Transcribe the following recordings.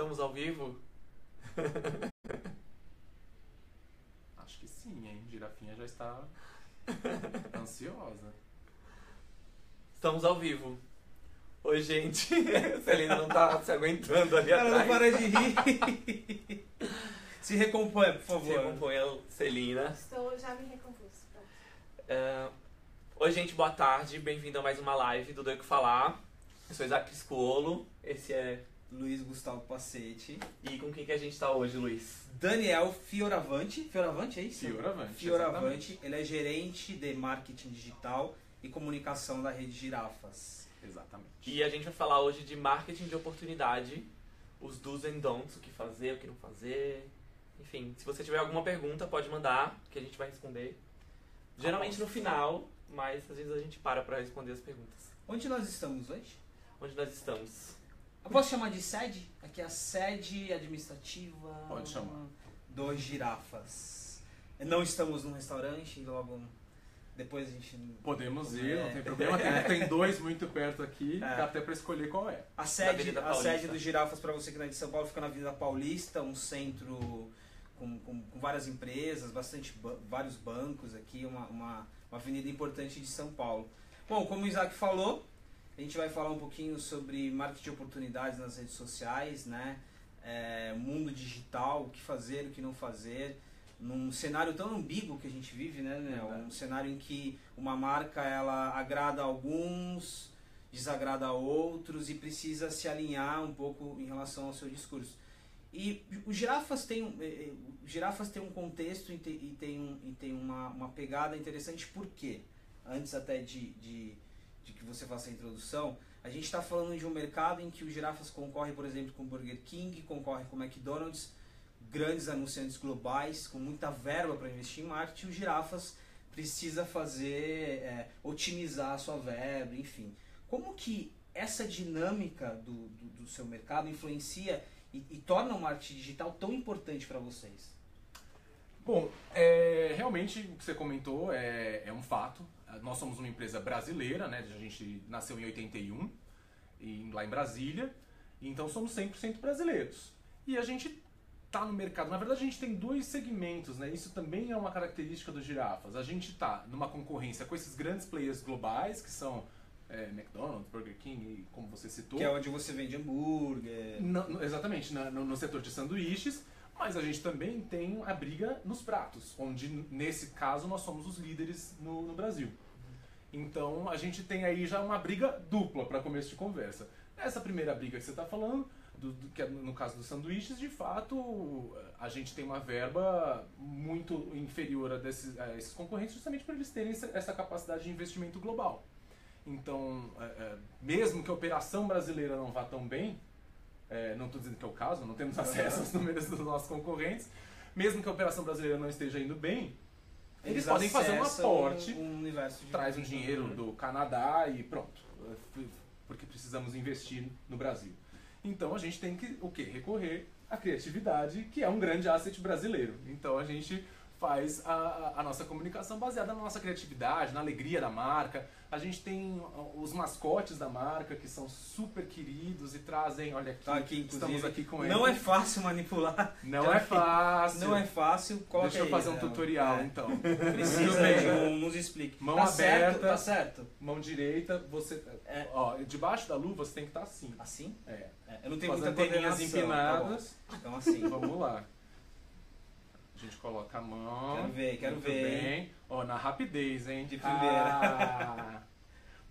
Estamos ao vivo? Acho que sim, hein? Girafinha já está ansiosa. Estamos ao vivo. Oi, gente. A Celina não tá se aguentando ali atrás. Ela não para de rir. Se recomponha, por favor. Se recomponha, Celina. Estou já me recompus. Oi, gente, boa tarde. Bem-vindo a mais uma live do Doi Que Falar. Eu sou Isaac Piscuolo. Esse é... Luiz Gustavo Pacete. E com quem que a gente tá hoje, Luiz? Daniel Fioravante. Fioravante, é isso? Fioravante. Fioravante. Ele é gerente de marketing digital e comunicação da rede Girafas. Exatamente. E a gente vai falar hoje de marketing de oportunidade, os do's and don'ts, o que fazer, o que não fazer. Enfim, se você tiver alguma pergunta, pode mandar, que a gente vai responder. Geralmente no final, mas às vezes a gente para responder as perguntas. Onde nós estamos hoje? Onde nós estamos? Eu posso chamar de sede? Aqui é a sede administrativa. Pode chamar. Dos Girafas. Não estamos num restaurante, logo depois a gente... Podemos ir, não tem problema. Tem dois muito perto aqui, dá até pra escolher qual é. A Avenida Paulista. sede dos Girafas, para você que não é de São Paulo, fica na Avenida Paulista, um centro com várias empresas, vários bancos aqui, uma avenida importante de São Paulo. Bom, como o Isaac falou, a gente vai falar um pouquinho sobre marketing de oportunidades nas redes sociais, né? Mundo digital, o que fazer, o que não fazer, num cenário tão ambíguo que a gente vive, né? Um cenário em que uma marca ela agrada a alguns, desagrada a outros e precisa se alinhar um pouco em relação ao seu discurso. E o Girafas tem um contexto e tem uma pegada interessante, porque antes até de que você faça a introdução, a gente está falando de um mercado em que o Girafas concorre, por exemplo, com o Burger King, concorre com o McDonald's, grandes anunciantes globais, com muita verba para investir em marketing. O Girafas precisa otimizar a sua verba, enfim. Como que essa dinâmica do seu mercado influencia e torna o marketing digital tão importante para vocês? Bom, realmente o que você comentou é um fato. Nós somos uma empresa brasileira, né? A gente nasceu em 81, lá em Brasília, então somos 100% brasileiros. E a gente está no mercado, na verdade a gente tem dois segmentos, né? Isso também é uma característica do Girafas. A gente está numa concorrência com esses grandes players globais, que são McDonald's, Burger King, como você citou. Que é onde você vende hambúrguer. Exatamente, no setor de sanduíches. Mas a gente também tem a briga nos pratos, onde nesse caso nós somos os líderes no Brasil. Então a gente tem aí já uma briga dupla para começo de conversa. Essa primeira briga que você está falando, que é no caso dos sanduíches, de fato a gente tem uma verba muito inferior a esses concorrentes, justamente por eles terem essa capacidade de investimento global. Então, mesmo que a operação brasileira não vá tão bem, não estou dizendo que é o caso, não temos acesso aos números dos nossos concorrentes, mesmo que a operação brasileira não esteja indo bem, eles podem fazer um aporte, traz um dinheiro do Canadá e pronto, porque precisamos investir no Brasil. Então a gente tem que recorrer à criatividade, que é um grande asset brasileiro. Então a gente faz a nossa comunicação baseada na nossa criatividade, na alegria da marca. A gente tem os mascotes da marca, que são super queridos e trazem, olha aqui, estamos aqui com eles. Não é fácil manipular. Não é fácil. Não é fácil. Deixa eu fazer um tutorial, então. Precisa, nos explique. Mão aberta, tá certo. Mão direita, você... debaixo da luva você tem que estar assim. Assim? Eu não tenho muita coordenação, empinadas. Tá então assim. Vamos lá. A gente coloca a mão. Quero ver. Bem. Na rapidez, hein? De primeira.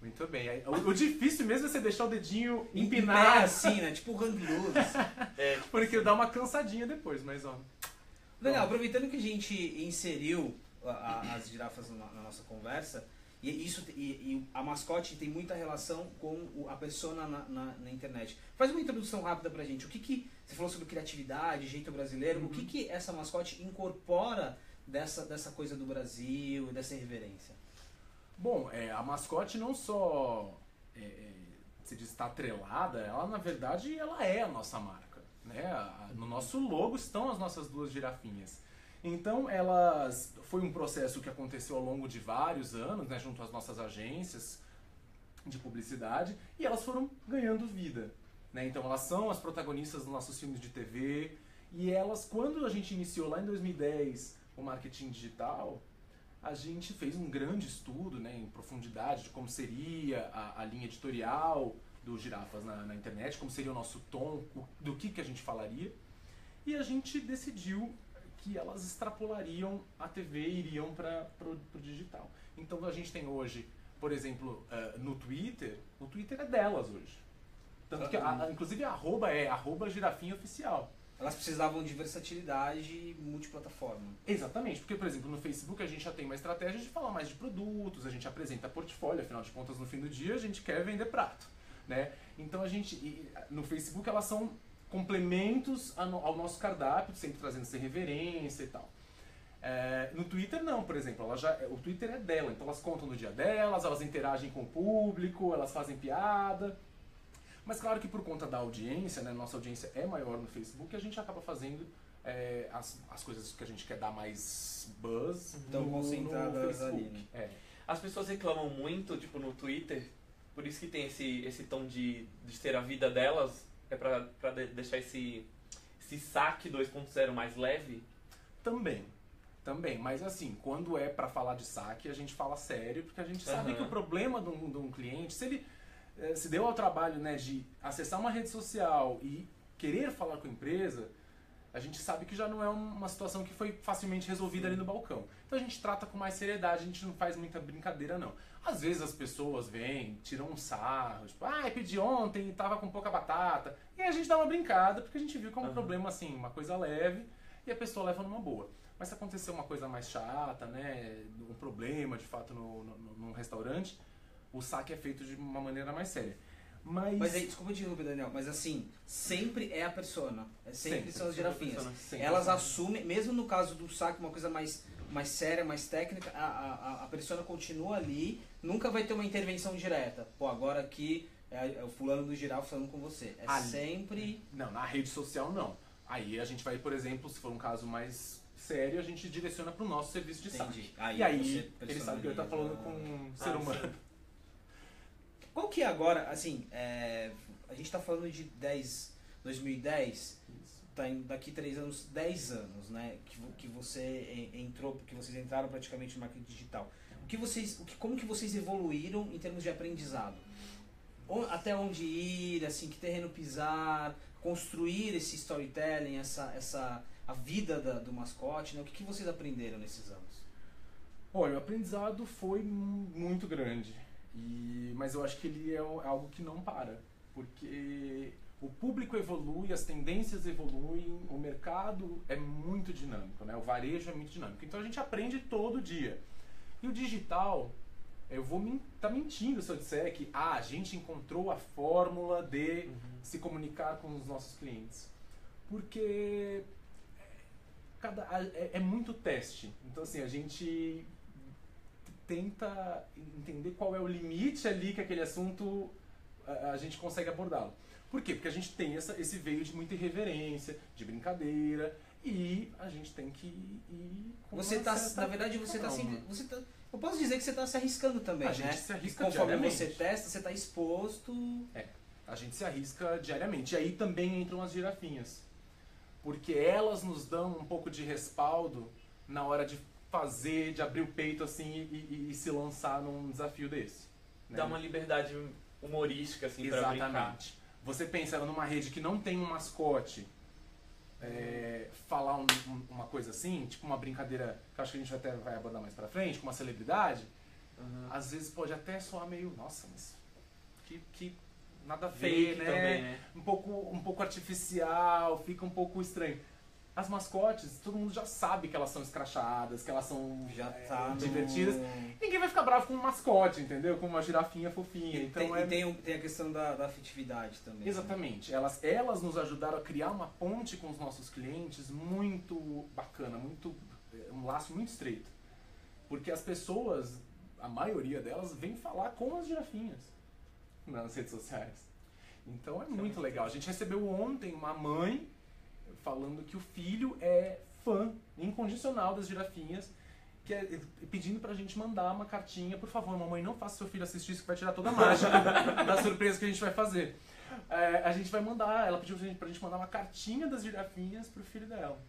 Muito bem. O difícil mesmo é você deixar o dedinho empinado. empinado. Assim, né? Tipo o hang loose. Porque dá uma cansadinha depois, mas Legal, aproveitando que a gente inseriu as girafas na nossa conversa, e a mascote tem muita relação com a persona na internet. Faz uma introdução rápida pra gente. Você falou sobre criatividade, jeito brasileiro. O que essa mascote incorpora dessa coisa do Brasil, dessa irreverência? Bom, a mascote não só se diz está atrelada, ela na verdade ela é a nossa marca, né? No nosso logo estão as nossas duas girafinhas. Então foi um processo que aconteceu ao longo de vários anos, né, junto às nossas agências de publicidade, e elas foram ganhando vida, né? Então elas são as protagonistas dos nossos filmes de TV, e elas, quando a gente iniciou lá em 2010 o marketing digital, a gente fez um grande estudo, né, em profundidade de como seria a linha editorial do Girafas na internet, como seria o nosso tom, do que a gente falaria, e a gente decidiu que elas extrapolariam a TV e iriam para o digital. Então a gente tem hoje, por exemplo, no Twitter, o Twitter é delas hoje. Tanto que, inclusive, a arroba é @girafinhaoficial. Elas precisavam de versatilidade multiplataforma. Exatamente, porque, por exemplo, no Facebook a gente já tem uma estratégia de falar mais de produtos, a gente apresenta portfólio, afinal de contas, no fim do dia, a gente quer vender prato, né? Então, no Facebook, elas são complementos ao nosso cardápio, sempre trazendo essa reverência e tal. No Twitter, não, por exemplo, o Twitter é dela, então elas contam do dia delas, elas interagem com o público, elas fazem piada. Mas claro que por conta da audiência, né, nossa audiência é maior no Facebook, a gente acaba fazendo as coisas que a gente quer dar mais buzz Estão concentradas ali, né? As pessoas reclamam muito, tipo, no Twitter, por isso que tem esse tom de ser a vida delas, pra deixar esse saque 2.0 mais leve? Também, mas assim, quando é pra falar de saque, a gente fala sério, porque a gente sabe que o problema de um cliente, se ele se deu ao trabalho, né, de acessar uma rede social e querer falar com a empresa, a gente sabe que já não é uma situação que foi facilmente resolvida ali no balcão. Então a gente trata com mais seriedade, a gente não faz muita brincadeira não. Às vezes as pessoas vêm, tiram um sarro, tipo, pedi ontem e tava com pouca batata. E a gente dá uma brincada, porque a gente viu que é um problema assim, uma coisa leve, e a pessoa leva numa boa. Mas se acontecer uma coisa mais chata, né, um problema de fato num restaurante, o saque é feito de uma maneira mais séria. Mas aí, desculpa te interromper, Daniel, mas assim, sempre é a persona. Sempre são as girafinhas. Elas assumem, mesmo no caso do saque, uma coisa mais séria, mais técnica, a persona continua ali, nunca vai ter uma intervenção direta. Pô, agora aqui é o fulano do girafa falando com você. Sempre... Não, na rede social não. Aí a gente vai, por exemplo, se for um caso mais sério, a gente direciona para o nosso serviço de saque. Aí e aí ele sabe que ele está falando com um ser humano. Sim. Qual que é agora, assim, a gente está falando de 2010, tá daqui 3 anos, 10 anos, né, que você entrou, que vocês entraram praticamente no marketing digital. Como que vocês evoluíram em termos de aprendizado? Até onde ir, assim, que terreno pisar, construir esse storytelling, a vida do mascote, né? O que vocês aprenderam nesses anos? Olha, o aprendizado foi muito grande. Mas eu acho que ele é algo que não para, porque o público evolui, as tendências evoluem, o mercado é muito dinâmico, né? O varejo é muito dinâmico. Então a gente aprende todo dia. E o digital, eu vou estar mentindo se eu disser que a gente encontrou a fórmula de se comunicar com os nossos clientes. Porque é muito teste. Então assim, a gente tenta entender qual é o limite ali que aquele assunto a gente consegue abordá-lo. Por quê? Porque a gente tem esse veio de muita irreverência, de brincadeira, e a gente tem que ir com na verdade, você está sempre... eu posso dizer que você está se arriscando também, né? A gente se arrisca conforme diariamente. Você testa, você está exposto... A gente se arrisca diariamente. E aí também entram as girafinhas. Porque elas nos dão um pouco de respaldo na hora de abrir o peito assim e se lançar num desafio desse. Né? Dá uma liberdade humorística assim pra brincar. Exatamente. Você pensa numa rede que não tem um mascote, falar uma coisa assim, tipo uma brincadeira que eu acho que a gente até vai abordar mais pra frente, com uma celebridade, às vezes pode até soar meio, nossa, mas que nada a ver, né? Também, né? Um pouco artificial, fica um pouco estranho. As mascotes, todo mundo já sabe que elas são escrachadas, que elas são divertidas. Ninguém vai ficar bravo com um mascote, entendeu? Com uma girafinha fofinha. Então tem a questão da afetividade também. Exatamente. Né? Elas nos ajudaram a criar uma ponte com os nossos clientes muito bacana, um laço muito estreito. Porque as pessoas, a maioria delas, vem falar com as girafinhas nas redes sociais. Então é muito legal. A gente recebeu ontem uma mãe falando que o filho é fã incondicional das girafinhas, pedindo pra gente mandar uma cartinha, por favor, mamãe, não faça seu filho assistir isso que vai tirar toda a mágica da surpresa que a gente vai fazer. a gente vai mandar, ela pediu pra gente mandar uma cartinha das girafinhas pro filho dela.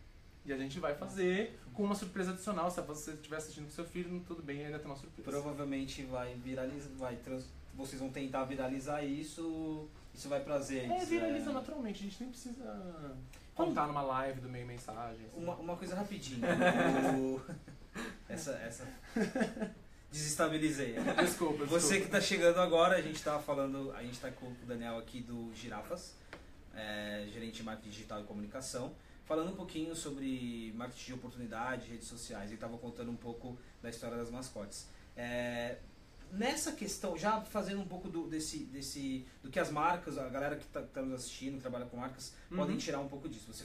E a gente vai fazer com uma surpresa adicional. Se você estiver assistindo com seu filho, tudo bem, ainda tem uma surpresa. Provavelmente vai viralizar, vocês vão tentar viralizar isso vai pras redes. Viraliza naturalmente, a gente nem precisa contar numa live do meio mensagem. Assim. Uma coisa rapidinho. essa desestabilizei. Desculpa. Você que tá chegando agora, a gente tá com o Daniel aqui do Girafas, gerente de marketing digital e comunicação, falando um pouquinho sobre marketing de oportunidade, redes sociais. Ele estava contando um pouco da história das mascotes. Nessa questão, já fazendo um pouco do que as marcas, a galera que está nos assistindo, trabalha com marcas, podem tirar um pouco disso. Você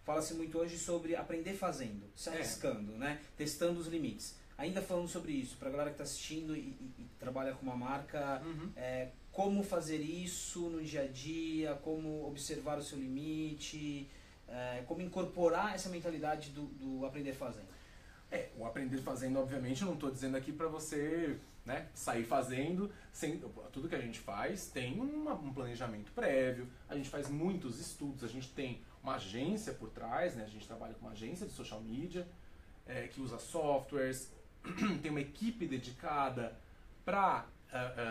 fala-se muito hoje sobre aprender fazendo, se arriscando, né? Testando os limites. Ainda falando sobre isso, para a galera que está assistindo e trabalha com uma marca, como fazer isso no dia a dia, como observar o seu limite, como incorporar essa mentalidade do aprender fazendo. O aprender fazendo, obviamente, eu não estou dizendo aqui para você, né, sair fazendo. Tudo que a gente faz tem um planejamento prévio, a gente faz muitos estudos, a gente tem uma agência por trás, né, a gente trabalha com uma agência de social media que usa softwares, tem uma equipe dedicada para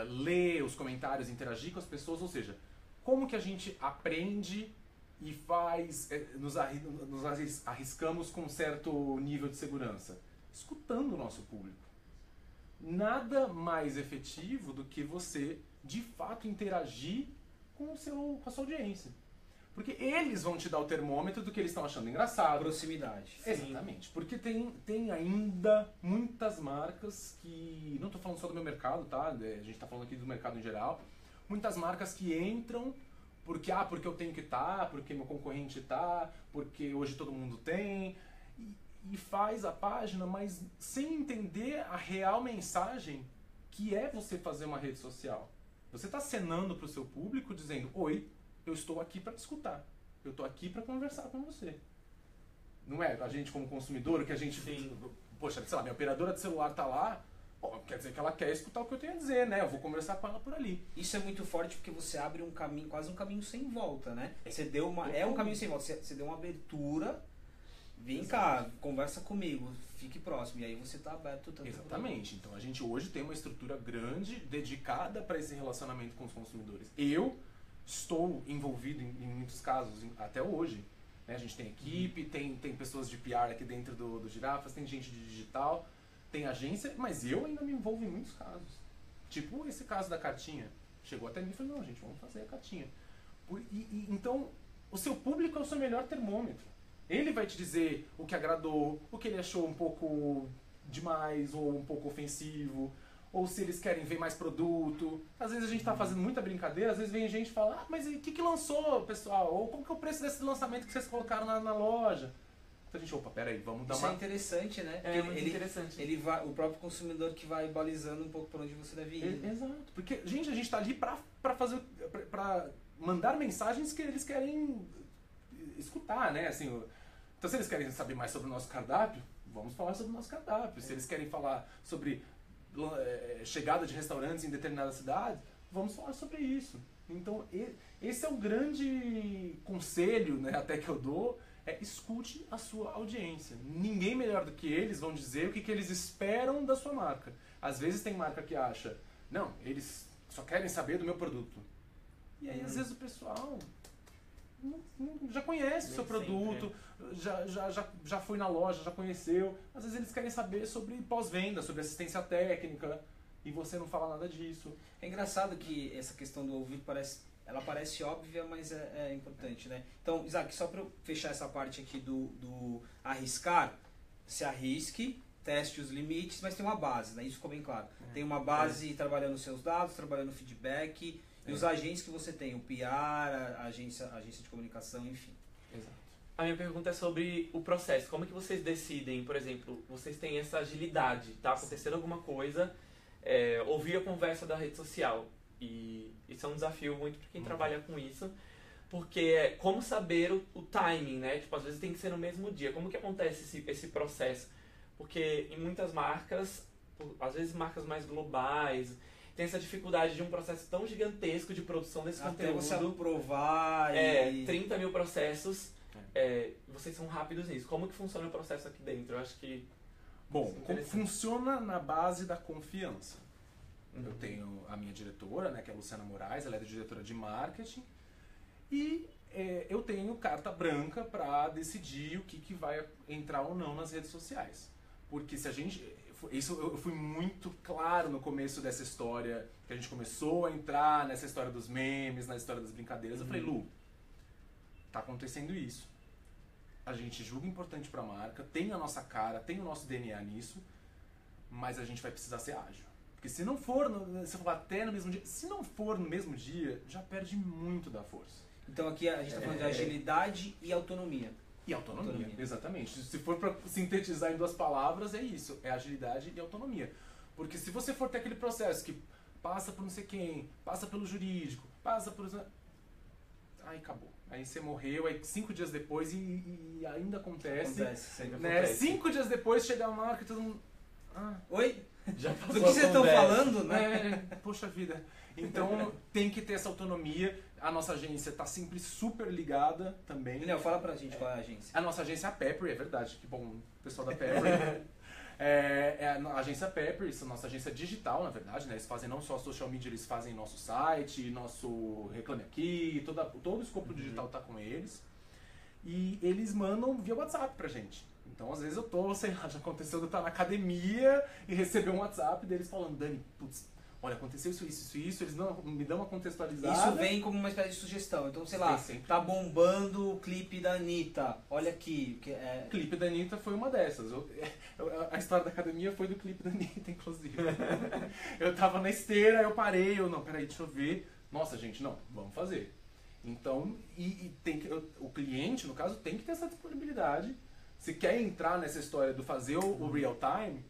ler os comentários, interagir com as pessoas, ou seja, como que a gente aprende e nos arriscamos com um certo nível de segurança? Escutando o nosso público. Nada mais efetivo do que você, de fato, interagir com a sua audiência. Porque eles vão te dar o termômetro do que eles estão achando engraçado. Proximidade. Exatamente. Porque tem ainda muitas marcas que... Não estou falando só do meu mercado, tá? A gente está falando aqui do mercado em geral. Muitas marcas que entram porque eu tenho que estar, porque meu concorrente está, porque hoje todo mundo tem, e faz a página, mas sem entender a real mensagem que é você fazer uma rede social. Você está acenando para o seu público dizendo: oi, eu estou aqui para te escutar, eu estou aqui para conversar com você. Não é a gente como consumidor, o que a gente... Sim. Poxa, sei lá, minha operadora de celular está lá, quer dizer que ela quer escutar o que eu tenho a dizer, né? Eu vou conversar com ela por ali. Isso é muito forte porque você abre um caminho, quase um caminho sem volta, né? Você deu um caminho sem volta, você deu uma abertura, vem cá, conversa comigo, fique próximo, e aí você está aberto tanto. Exatamente. Então a gente hoje tem uma estrutura grande dedicada para esse relacionamento com os consumidores. Eu estou envolvido em muitos casos, até hoje. Né? A gente tem equipe, tem pessoas de PR aqui dentro do Girafas, tem gente de digital, tem agência, mas eu ainda me envolvo em muitos casos. Tipo esse caso da cartinha. Chegou até mim e falou: não, gente, vamos fazer a cartinha. Então, o seu público é o seu melhor termômetro. Ele vai te dizer o que agradou, o que ele achou um pouco demais ou um pouco ofensivo, ou se eles querem ver mais produto. Às vezes a gente está fazendo muita brincadeira, às vezes vem gente e fala: mas o que lançou, pessoal? Ou como que é o preço desse lançamento que vocês colocaram na loja? Então a gente, peraí, vamos dar Isso uma... é interessante, né? Muito interessante. O próprio consumidor que vai balizando um pouco para onde você deve ir. Exato. Porque, a gente está ali para mandar mensagens que eles querem escutar, né? Assim, então, se eles querem saber mais sobre o nosso cardápio, vamos falar sobre o nosso cardápio. Se eles querem falar sobre chegada de restaurantes em determinada cidade, vamos falar sobre isso. Então, esse é o grande conselho, né, até que eu dou, escute a sua audiência. Ninguém melhor do que eles vão dizer o que eles esperam da sua marca. Às vezes tem marca que acha: não, eles só querem saber do meu produto. E aí, às vezes, o pessoal já conhece o seu produto, já foi na loja, já conheceu. Às vezes eles querem saber sobre pós-venda, sobre assistência técnica, e você não fala nada disso. É engraçado que essa questão do ouvir parece óbvia, mas é importante, né? Então, Isaac, só para eu fechar essa parte aqui do arriscar, se arrisque, teste os limites, mas tem uma base, né? Isso ficou bem claro. Tem uma base trabalhando os seus dados, trabalhando o feedback, e os agentes que você tem, o PR, a agência de comunicação, enfim. Exato. A minha pergunta é sobre o processo. Como é que vocês decidem, por exemplo, vocês têm essa agilidade, tá acontecendo alguma coisa, ouvir a conversa da rede social. E isso é um desafio muito para quem trabalha com isso, porque como saber o timing, né? Tipo, às vezes tem que ser no mesmo dia. Como que acontece esse processo? Porque em muitas marcas, às vezes marcas mais globais, tem essa dificuldade de um processo tão gigantesco de produção desse Até conteúdo. você aprovar 30 mil processos. Vocês são rápidos nisso. Como que funciona o processo aqui dentro? Eu acho que... Bom, funciona na base da confiança. Eu tenho a minha diretora, né, que é a Luciana Moraes, ela é diretora de marketing. E eu tenho carta branca para decidir o que vai entrar ou não nas redes sociais. Porque se a gente... eu fui muito claro no começo dessa história, que a gente começou a entrar nessa história dos memes, na história das brincadeiras. Eu falei, Lu, tá acontecendo isso. A gente julga importante para a marca, tem a nossa cara, tem o nosso DNA nisso, mas a gente vai precisar ser ágil. Porque se não for, se for até no mesmo dia, se não for no mesmo dia, já perde muito da força. Então aqui a gente está falando de agilidade e autonomia. E autonomia, exatamente. Se for para sintetizar em 2 palavras, é isso, é agilidade e autonomia. Porque se você for ter aquele processo que passa por não sei quem, passa pelo jurídico, passa por... Aí acabou. Aí você morreu, aí 5 dias depois e ainda acontece. Sempre né? acontece. 5 dias depois chega a marca e todo mundo... Oi? Já passou. Do que vocês estão falando, né? Poxa vida. Então tem que ter essa autonomia. A nossa agência está sempre super ligada também. Daniel, fala pra gente qual é a agência. A nossa agência é a Pepper, é verdade. Que bom, o pessoal da Pepper. É a agência Pepper, isso é a nossa agência digital, na verdade, né? Eles fazem não só social media, eles fazem nosso site, nosso Reclame Aqui, todo o escopo digital tá com eles. E eles mandam via WhatsApp pra gente. Então, às vezes eu tô, sei lá, já aconteceu de eu estar na academia e receber um WhatsApp deles falando, Dani, putz, olha, aconteceu isso, eles me dão uma contextualizada. Isso vem como uma espécie de sugestão. Então, sei lá, tá bombando o clipe da Anitta. Olha aqui. O clipe da Anitta foi uma dessas. A história da academia foi do clipe da Anitta, inclusive. Eu tava na esteira, eu parei, não, peraí, deixa eu ver. Nossa, gente, não, vamos fazer. Então, o cliente, no caso, tem que ter essa disponibilidade. Se quer entrar nessa história do fazer o real time,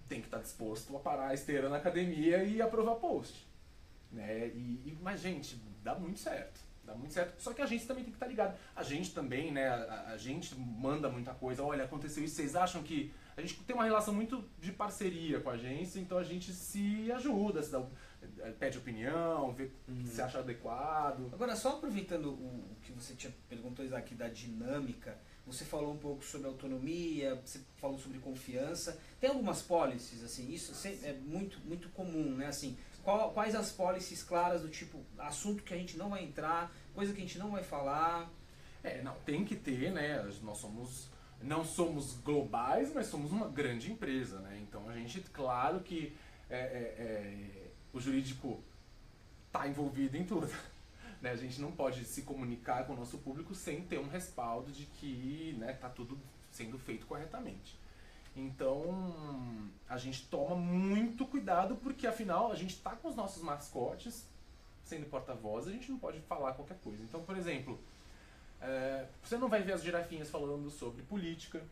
tem que estar disposto a parar a esteira na academia e aprovar post. Né? Mas, gente, dá muito certo. Dá muito certo. Só que a gente também tem que estar ligado. A gente também, né? A gente manda muita coisa. Olha, aconteceu isso. Vocês acham que... A gente tem uma relação muito de parceria com a agência, então a gente se ajuda, pede opinião, vê o que você acha adequado. Agora, só aproveitando o que você perguntou, Isaac, da dinâmica, você falou um pouco sobre autonomia, você falou sobre confiança. Tem algumas policies, assim, isso é muito, muito comum, né? Assim, quais as policies claras do tipo, assunto que a gente não vai entrar, coisa que a gente não vai falar? Não, tem que ter, né? Nós não somos globais, mas somos uma grande empresa, né? Então a gente, claro que o jurídico está envolvido em tudo. Né? A gente não pode se comunicar com o nosso público sem ter um respaldo de que está tudo sendo feito corretamente. Então, a gente toma muito cuidado porque, afinal, a gente está com os nossos mascotes sendo porta-voz, a gente não pode falar qualquer coisa. Então, por exemplo, você não vai ver as girafinhas falando sobre política,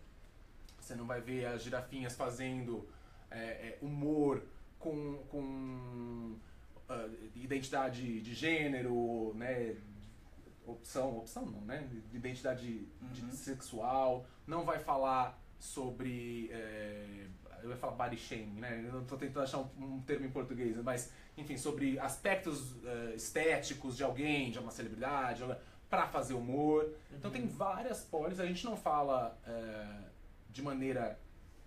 você não vai ver as girafinhas fazendo humor com identidade de gênero, né? Opção não, né? Identidade sexual, não vai falar sobre... eu ia falar body shaming, né? Eu tô tentando achar um termo em português, mas, enfim, sobre aspectos estéticos de alguém, de uma celebridade, para fazer humor. Então tem várias policies, a gente não fala de maneira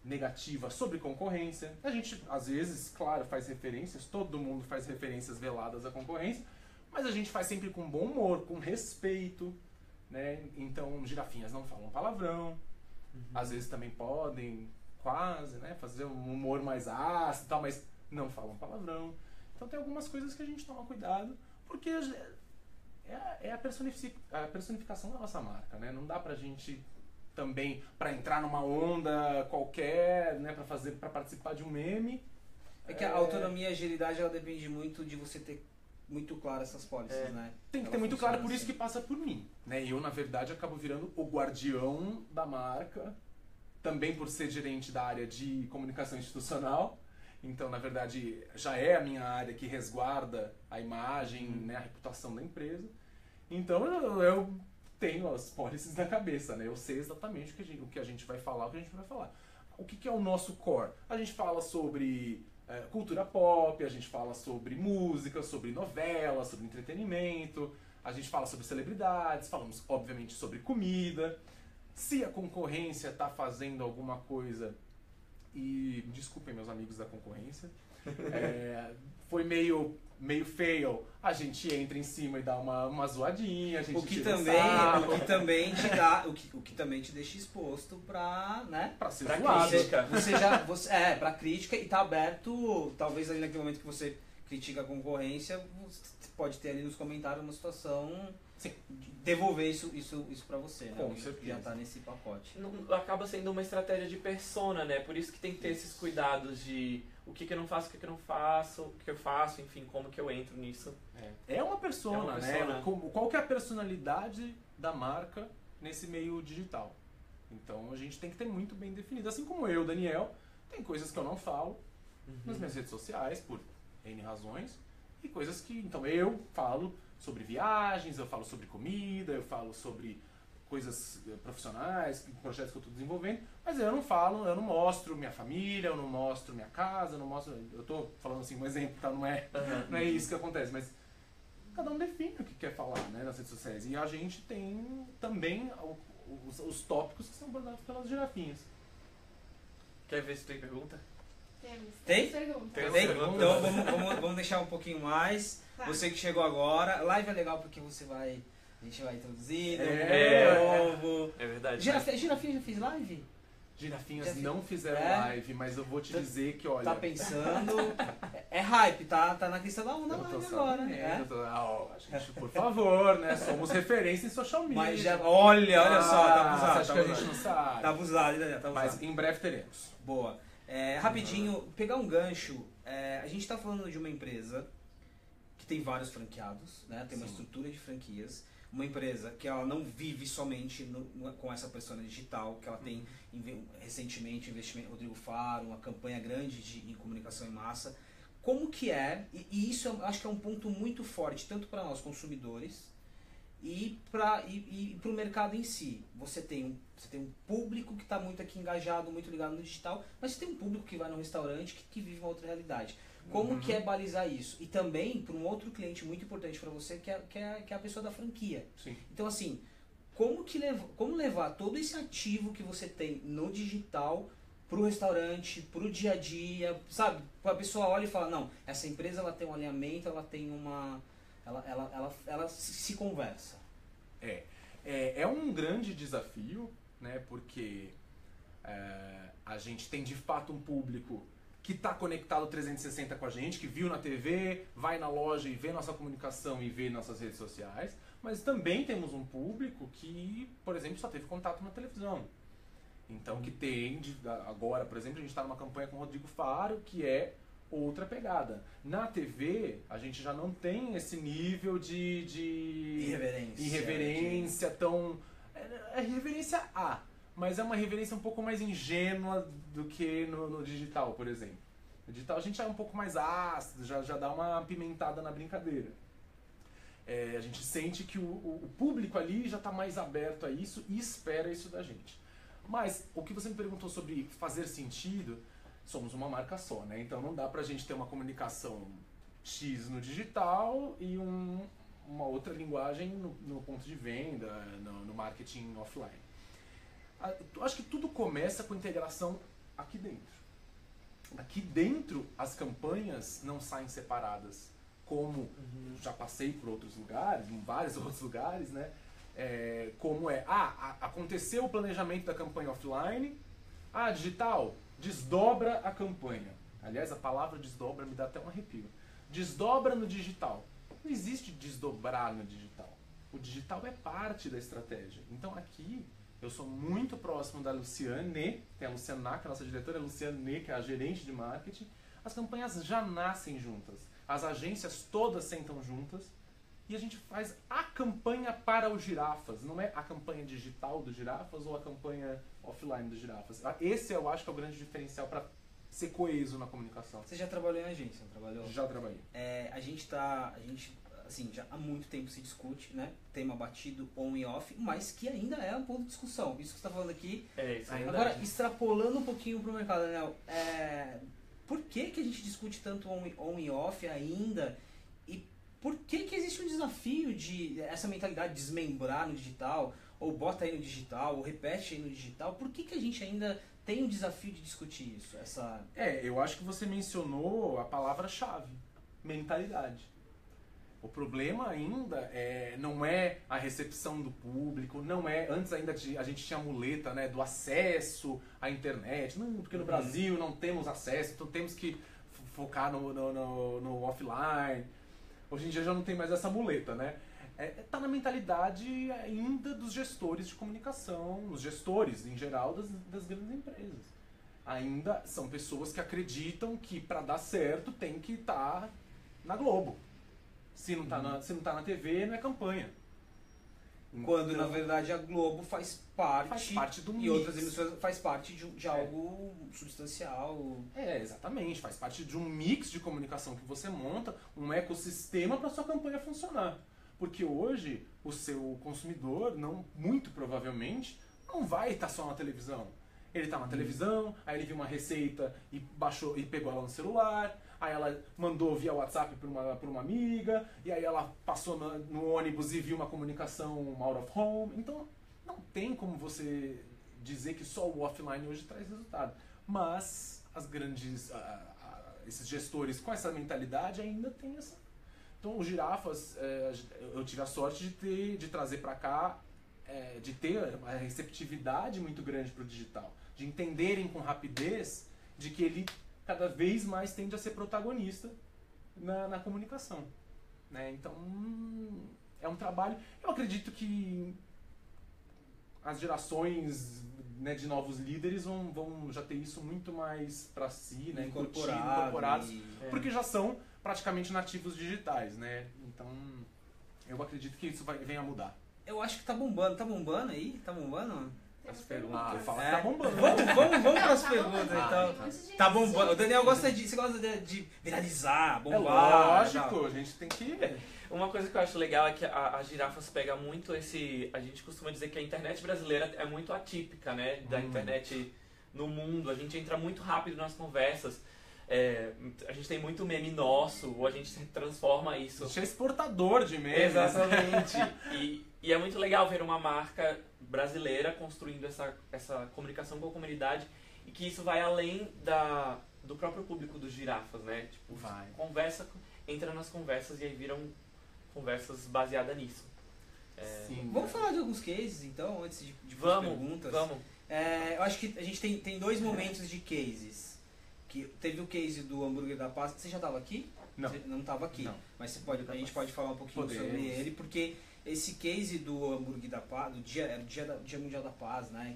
negativa sobre concorrência. A gente, às vezes, claro, faz referências, todo mundo faz referências veladas à concorrência, mas a gente faz sempre com bom humor, com respeito, né? Então, girafinhas não falam palavrão, às vezes também podem, quase, né, fazer um humor mais ácido e tal, mas não falam palavrão. Então tem algumas coisas que a gente toma cuidado, porque é a personificação da nossa marca, né? Não dá pra gente também para entrar numa onda qualquer, né, para participar de um meme. É que a autonomia e a agilidade, ela depende muito de você ter muito claro essas policies, né? Tem que ter muito claro, por isso que passa por mim, né? Eu, na verdade, acabo virando o guardião da marca, também por ser gerente da área de comunicação institucional. Então, na verdade, já é a minha área que resguarda a imagem, né, a reputação da empresa. Então, eu tenho as policies na cabeça, né? Eu sei exatamente o que a gente vai falar, o que a gente vai falar. O que é o nosso core? A gente fala sobre cultura pop, a gente fala sobre música, sobre novela, sobre entretenimento, a gente fala sobre celebridades, falamos obviamente sobre comida. Se a concorrência está fazendo alguma coisa, e desculpem meus amigos da concorrência, foi meio fail, a gente entra em cima e dá uma zoadinha, a gente o que tira o que também te deixa exposto pra, né? Pra ser Pra zoado. crítica. Pra crítica, e tá aberto, talvez ali naquele momento que você critica a concorrência, você pode ter ali nos comentários uma situação Sim. de devolver isso pra você, né? Com Que certeza. já tá nesse pacote. Acaba sendo uma estratégia de persona, né? Por isso que tem que ter esses cuidados de o que eu não faço, o que eu não faço, o que eu faço, enfim, como que eu entro nisso. É uma persona, né? Qual que é a personalidade da marca nesse meio digital? Então a gente tem que ter muito bem definido. Assim como eu, Daniel, tem coisas que eu não falo nas minhas redes sociais, por N razões, e coisas que... Então eu falo sobre viagens, eu falo sobre comida, eu falo sobre coisas profissionais, projetos que eu estou desenvolvendo, mas eu não falo, eu não mostro minha família, eu não mostro minha casa, eu não mostro... Eu estou falando assim um exemplo, tá? Não é isso que acontece, mas cada um define o que quer falar, né, nas redes sociais. E a gente tem também os tópicos que são abordados pelas girafinhas. Quer ver se tem pergunta? Tem? Pergunta. Tem? Então vamos deixar um pouquinho mais. Tá. Você que chegou agora, live é legal porque a gente vai introduzir, novo. É verdade. Girafinha já fez live? Girafinhas não fizeram live, mas eu vou te dizer que, olha... Tá pensando... É hype, tá na crista da onda live agora. Gente, por favor, né? Somos referência em social media. Mas já, olha só, tá abusado. Você acha que a gente não sabe? Tá abusado, né? Tá abusado. Mas em breve teremos. Boa. Rapidinho, pegar um gancho. A gente tá falando de uma empresa que tem vários franqueados, né? Tem uma estrutura de franquias. Uma empresa que ela não vive somente com essa persona digital, que ela tem recentemente investimento, Rodrigo Faro, uma campanha grande em comunicação em massa. Como que e isso eu acho que é um ponto muito forte, tanto para nós consumidores e para o mercado em si. Você tem um público que está muito aqui engajado, muito ligado no digital, mas você tem um público que vai no restaurante que vive uma outra realidade. Como que é balizar isso? E também para um outro cliente muito importante para você, que é a pessoa da franquia. Sim. Então, assim, como levar todo esse ativo que você tem no digital pro restaurante, pro dia a dia, sabe? A pessoa olha e fala, não, essa empresa ela tem um alinhamento, ela tem uma... Ela se conversa. É um grande desafio, né? Porque a gente tem de fato um público que está conectado 360 com a gente, que viu na TV, vai na loja e vê nossa comunicação e vê nossas redes sociais, mas também temos um público que, por exemplo, só teve contato na televisão. Então, que tem, agora, por exemplo, a gente está numa campanha com o Rodrigo Faro, que é outra pegada. Na TV, a gente já não tem esse nível de irreverência tão... É reverência A, mas é uma reverência um pouco mais ingênua do que no digital, por exemplo. No digital a gente é um pouco mais ácido, já dá uma pimentada na brincadeira. A gente sente que o público ali já está mais aberto a isso e espera isso da gente. Mas o que você me perguntou sobre fazer sentido, somos uma marca só, né? Então não dá pra gente ter uma comunicação X no digital e uma outra linguagem no ponto de venda, no marketing offline. Acho que tudo começa com integração aqui dentro. Aqui dentro as campanhas não saem separadas, como já passei por outros lugares, em vários outros lugares, né? Aconteceu o planejamento da campanha offline, digital, desdobra a campanha. Aliás, a palavra desdobra me dá até um arrepio. Desdobra no digital. Não existe desdobrar no digital. O digital é parte da estratégia. Então aqui eu sou muito próximo da Luciane, tem a Luciane Ná, que é a nossa diretora, a Luciane Né, que é a gerente de marketing. As campanhas já nascem juntas. As agências todas sentam juntas e a gente faz a campanha para os girafas. Não é a campanha digital do girafas ou a campanha offline do girafas. Esse eu acho que é o grande diferencial para ser coeso na comunicação. Você já trabalhou em agência, não trabalhou? Já trabalhei. A gente assim, já há muito tempo se discute, né? Tema batido on e off, mas que ainda é um ponto de discussão. Isso que você está falando aqui. Isso é Agora, extrapolando um pouquinho para o mercado, Daniel, por que a gente discute tanto on e off ainda? E por que existe um desafio de essa mentalidade de desmembrar no digital, ou bota aí no digital, ou repete aí no digital? Por que a gente ainda tem um desafio de discutir isso? Eu acho que você mencionou a palavra-chave, mentalidade. O problema ainda não é a recepção do público, não é... Antes ainda a gente tinha a muleta, né, do acesso à internet. Não, porque no Brasil não temos acesso, então temos que focar no offline. Hoje em dia já não tem mais essa muleta, né? Tá na mentalidade ainda dos gestores de comunicação, os gestores em geral das grandes empresas. Ainda são pessoas que acreditam que para dar certo tem que estar na Globo. Se não tá na TV, não é campanha. Quando, na verdade, a Globo faz parte do e mix. outras emissoras faz parte de algo substancial. Exatamente. Faz parte de um mix de comunicação que você monta, um ecossistema para sua campanha funcionar. Porque hoje, o seu consumidor, muito provavelmente, não vai estar só na televisão. Ele está na televisão, aí ele viu uma receita e baixou e pegou ela no celular. Aí ela mandou via WhatsApp para uma amiga, e aí ela passou no ônibus e viu uma comunicação out of home. Então, não tem como você dizer que só o offline hoje traz resultado. Mas esses gestores com essa mentalidade ainda tem essa... Então, os Girafas, eu tive a sorte de trazer para cá, de ter uma receptividade muito grande para o digital, de entenderem com rapidez de que ele cada vez mais tende a ser protagonista na comunicação, né? Então, é um trabalho... Eu acredito que as gerações, né, de novos líderes vão já ter isso muito mais para si, né, incorporados, porque já são praticamente nativos digitais, né? Então, eu acredito que isso venha a mudar. Eu acho que tá bombando. Tá bombando aí? Tá bombando? As perguntas. Fala que tá bombando. Vamos para as perguntas, então. Tá bombando. O Daniel gosta de viralizar, bombar. Lógico, a gente tem que... Uma coisa que eu acho legal é que a Girafas pega muito esse... A gente costuma dizer que a internet brasileira é muito atípica, né? Da internet no mundo. A gente entra muito rápido nas conversas. A gente tem muito meme nosso, ou a gente transforma isso... A gente é exportador de memes. Exatamente. E é muito legal ver uma marca brasileira construindo essa comunicação com a comunidade, e que isso vai além do próprio público dos Girafas, né? Tipo, entra nas conversas e aí viram conversas baseadas nisso. Sim, vamos falar de alguns cases, então, antes de perguntas? Vamos. Eu acho que a gente tem dois momentos de cases. Que teve o case do hambúrguer da paz. Você já estava aqui? Não. Você não estava aqui. Não. Mas a gente pode falar um pouquinho sobre ele, porque esse case do hambúrguer da paz, era o dia Mundial da Paz, né?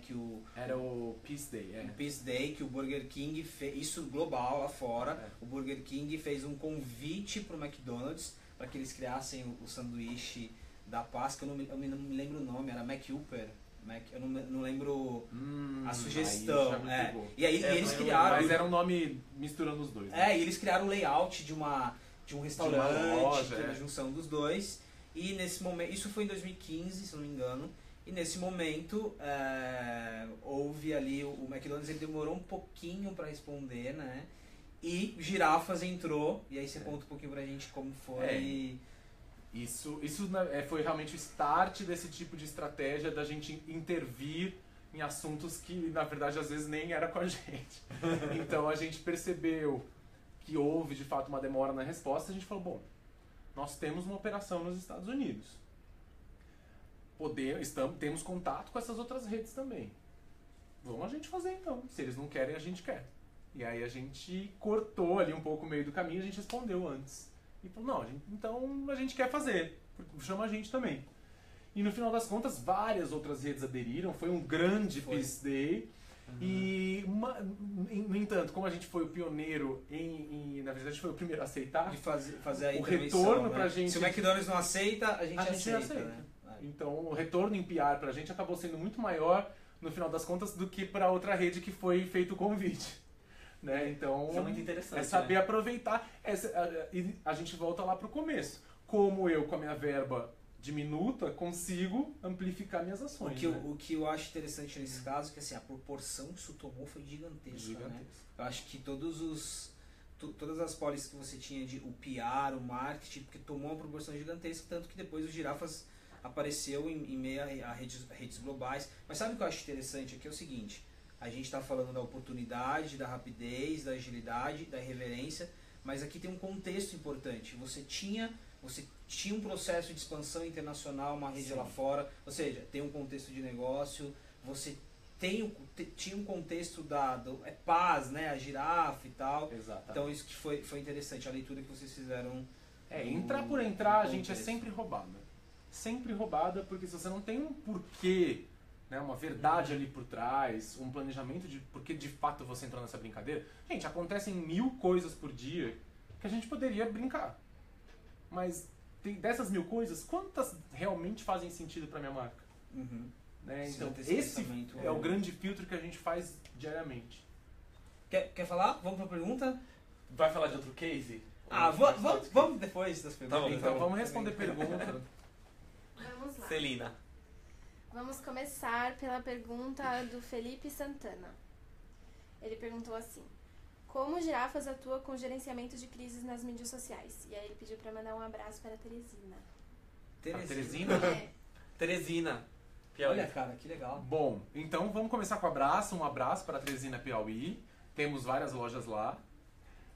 Era o Peace Day, O Peace Day, que o Burger King fez, isso global lá fora, o Burger King fez um convite para o McDonald's para que eles criassem o sanduíche da paz, que eu não me lembro o nome, era McUper. Eu não lembro a sugestão. E aí eles criaram... Mas era um nome misturando os dois. Né? E eles criaram o layout de um restaurante, a junção dos dois. E nesse momento, isso foi em 2015, se não me engano, e nesse momento houve ali, o McDonald's ele demorou um pouquinho para responder, né? E Girafas entrou, e aí você conta um pouquinho pra gente como foi... Isso foi realmente o start desse tipo de estratégia da gente intervir em assuntos que, na verdade, às vezes nem era com a gente. Então a gente percebeu que houve, de fato, uma demora na resposta, e a gente falou, bom, nós temos uma operação nos Estados Unidos. Temos contato com essas outras redes também. Vamos a gente fazer então. Se eles não querem, a gente quer. E aí a gente cortou ali um pouco o meio do caminho, a gente respondeu antes. E falou, então a gente quer fazer, chama a gente também. E no final das contas, várias outras redes aderiram, foi um grande Peace Day. E, no entanto, como a gente foi o pioneiro na verdade, a gente foi o primeiro a aceitar, de fazer a o retorno, né, pra gente... Se o McDonald's não aceita, a gente aceita. Né? Então, o retorno em PR pra gente acabou sendo muito maior, no final das contas, do que pra outra rede que foi feito o convite. Né? Então, é muito interessante, é saber aproveitar. E a gente volta lá pro começo. Como eu, com a minha verba diminuta, consigo amplificar minhas ações. O que eu acho interessante nesse caso é que assim, a proporção que isso tomou foi gigantesca. Né? Eu acho que todos todas as policies que você tinha de o PR, o marketing, porque tomou uma proporção gigantesca, tanto que depois o Girafas apareceu em meio a redes globais. Mas sabe o que eu acho interessante aqui? É o seguinte, a gente está falando da oportunidade, da rapidez, da agilidade, da irreverência, mas aqui tem um contexto importante. Você tinha um processo de expansão internacional, uma rede lá fora, ou seja, tem um contexto de negócio, você tinha um contexto do paz, né, a girafa e tal. Exatamente. Então isso que foi interessante, a leitura que vocês fizeram. Entrar por entrar, a gente é sempre roubada. Sempre roubada, porque se você não tem um porquê, né, uma verdade ali por trás, um planejamento de por que de fato você entrou nessa brincadeira. Gente, acontecem 1000 coisas por dia que a gente poderia brincar. Mas dessas 1000 coisas, quantas realmente fazem sentido para minha marca? Né? Então, esse é o grande filtro que a gente faz diariamente. Quer falar? Vamos para a pergunta? Vai falar de outro case? Vamos depois das perguntas. Tá bom, então vamos responder pergunta. Vamos lá. Celina. Vamos começar pela pergunta do Felipe Santana. Ele perguntou assim: como Girafas atua com gerenciamento de crises nas mídias sociais? E aí ele pediu para mandar um abraço para a Teresina. Teresina? É. Teresina. Piauí. Olha, cara, que legal. Bom, então vamos começar com o abraço. Um abraço para a Teresina Piauí. Temos várias lojas lá.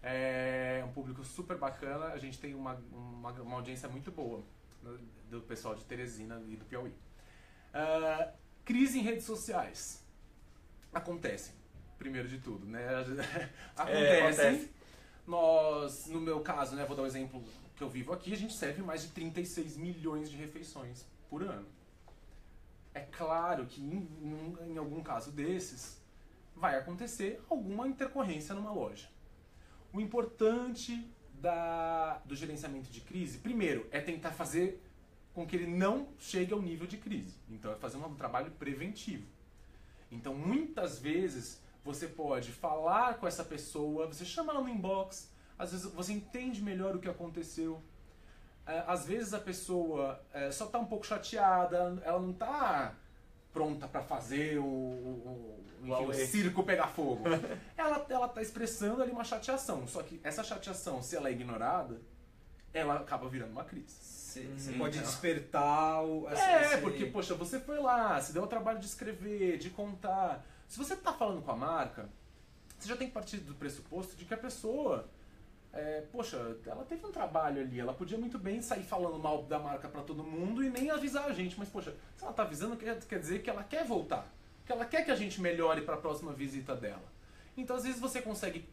É um público super bacana. A gente tem uma audiência muito boa do pessoal de Teresina e do Piauí. Crise em redes sociais. Acontecem, primeiro de tudo, né? Acontece. Nós, no meu caso, né, vou dar um exemplo que eu vivo aqui, a gente serve mais de 36 milhões de refeições por ano. É claro que em algum caso desses vai acontecer alguma intercorrência numa loja. O importante do gerenciamento de crise, primeiro, é tentar fazer com que ele não chegue ao nível de crise. Então é fazer um trabalho preventivo. Então muitas vezes você pode falar com essa pessoa, você chama ela no inbox, às vezes você entende melhor o que aconteceu. Às vezes a pessoa só está um pouco chateada, ela não está pronta para fazer o circo pegar fogo. Ela está expressando ali uma chateação, só que essa chateação, se ela é ignorada, ela acaba virando uma crise. Você pode despertar porque, poxa, você foi lá, se deu o trabalho de escrever, de contar. Se você está falando com a marca, você já tem que partir do pressuposto de que a pessoa, poxa, ela teve um trabalho ali, ela podia muito bem sair falando mal da marca para todo mundo e nem avisar a gente, mas, poxa, se ela está avisando, quer dizer que ela quer voltar, que ela quer que a gente melhore para a próxima visita dela. Então, às vezes, você consegue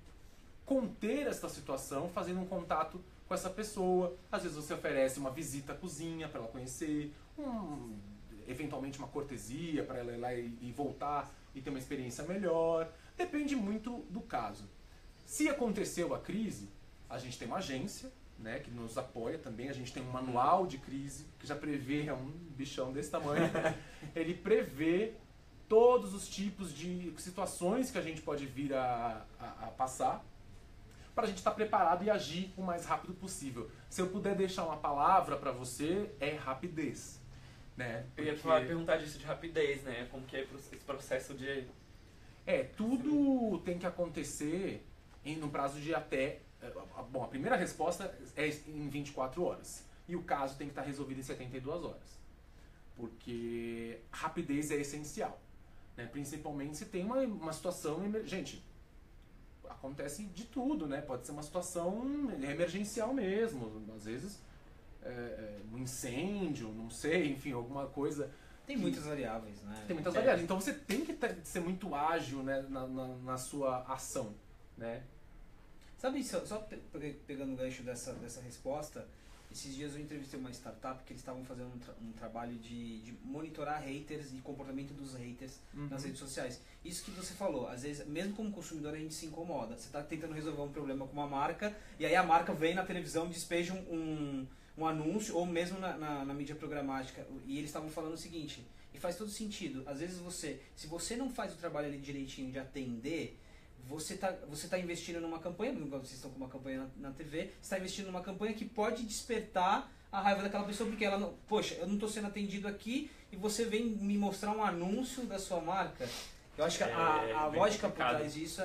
conter essa situação fazendo um contato com essa pessoa. Às vezes você oferece uma visita à cozinha para ela conhecer, eventualmente uma cortesia para ela ir lá e voltar e ter uma experiência melhor. Depende muito do caso. Se aconteceu a crise, a gente tem uma agência, né, que nos apoia também. A gente tem um manual de crise que já prevê, um bichão desse tamanho, ele prevê todos os tipos de situações que a gente pode vir a passar, para a gente estar preparado e agir o mais rápido possível. Se eu puder deixar uma palavra para você, é rapidez. Né? Eu ia perguntar disso de rapidez, né? Como que é esse processo de... tudo tem que acontecer no prazo de até... Bom, a primeira resposta é em 24 horas. E o caso tem que estar resolvido em 72 horas. Porque rapidez é essencial. Né? Principalmente se tem uma situação... Gente, acontece de tudo, né? Pode ser uma situação emergencial mesmo. Às vezes, um incêndio, não sei, enfim, alguma coisa. Tem muitas variáveis, né? Tem muitas variáveis. Então você tem que ser muito ágil, né, na sua ação, né? Sabe, só pegando o gancho dessa resposta, esses dias eu entrevistei uma startup que eles estavam fazendo um trabalho de monitorar haters e comportamento dos haters nas redes sociais. Isso que você falou, às vezes, mesmo como consumidor, a gente se incomoda. Você está tentando resolver um problema com uma marca e aí a marca vem na televisão e despeja um anúncio, ou mesmo na mídia programática. E eles estavam falando o seguinte, e faz todo sentido, às vezes se você não faz o trabalho ali direitinho de atender, você tá investindo numa campanha, quando vocês estão com uma campanha na TV, você está investindo numa campanha que pode despertar a raiva daquela pessoa, porque ela não, poxa, eu não estou sendo atendido aqui e você vem me mostrar um anúncio da sua marca. Eu acho que a lógica por trás disso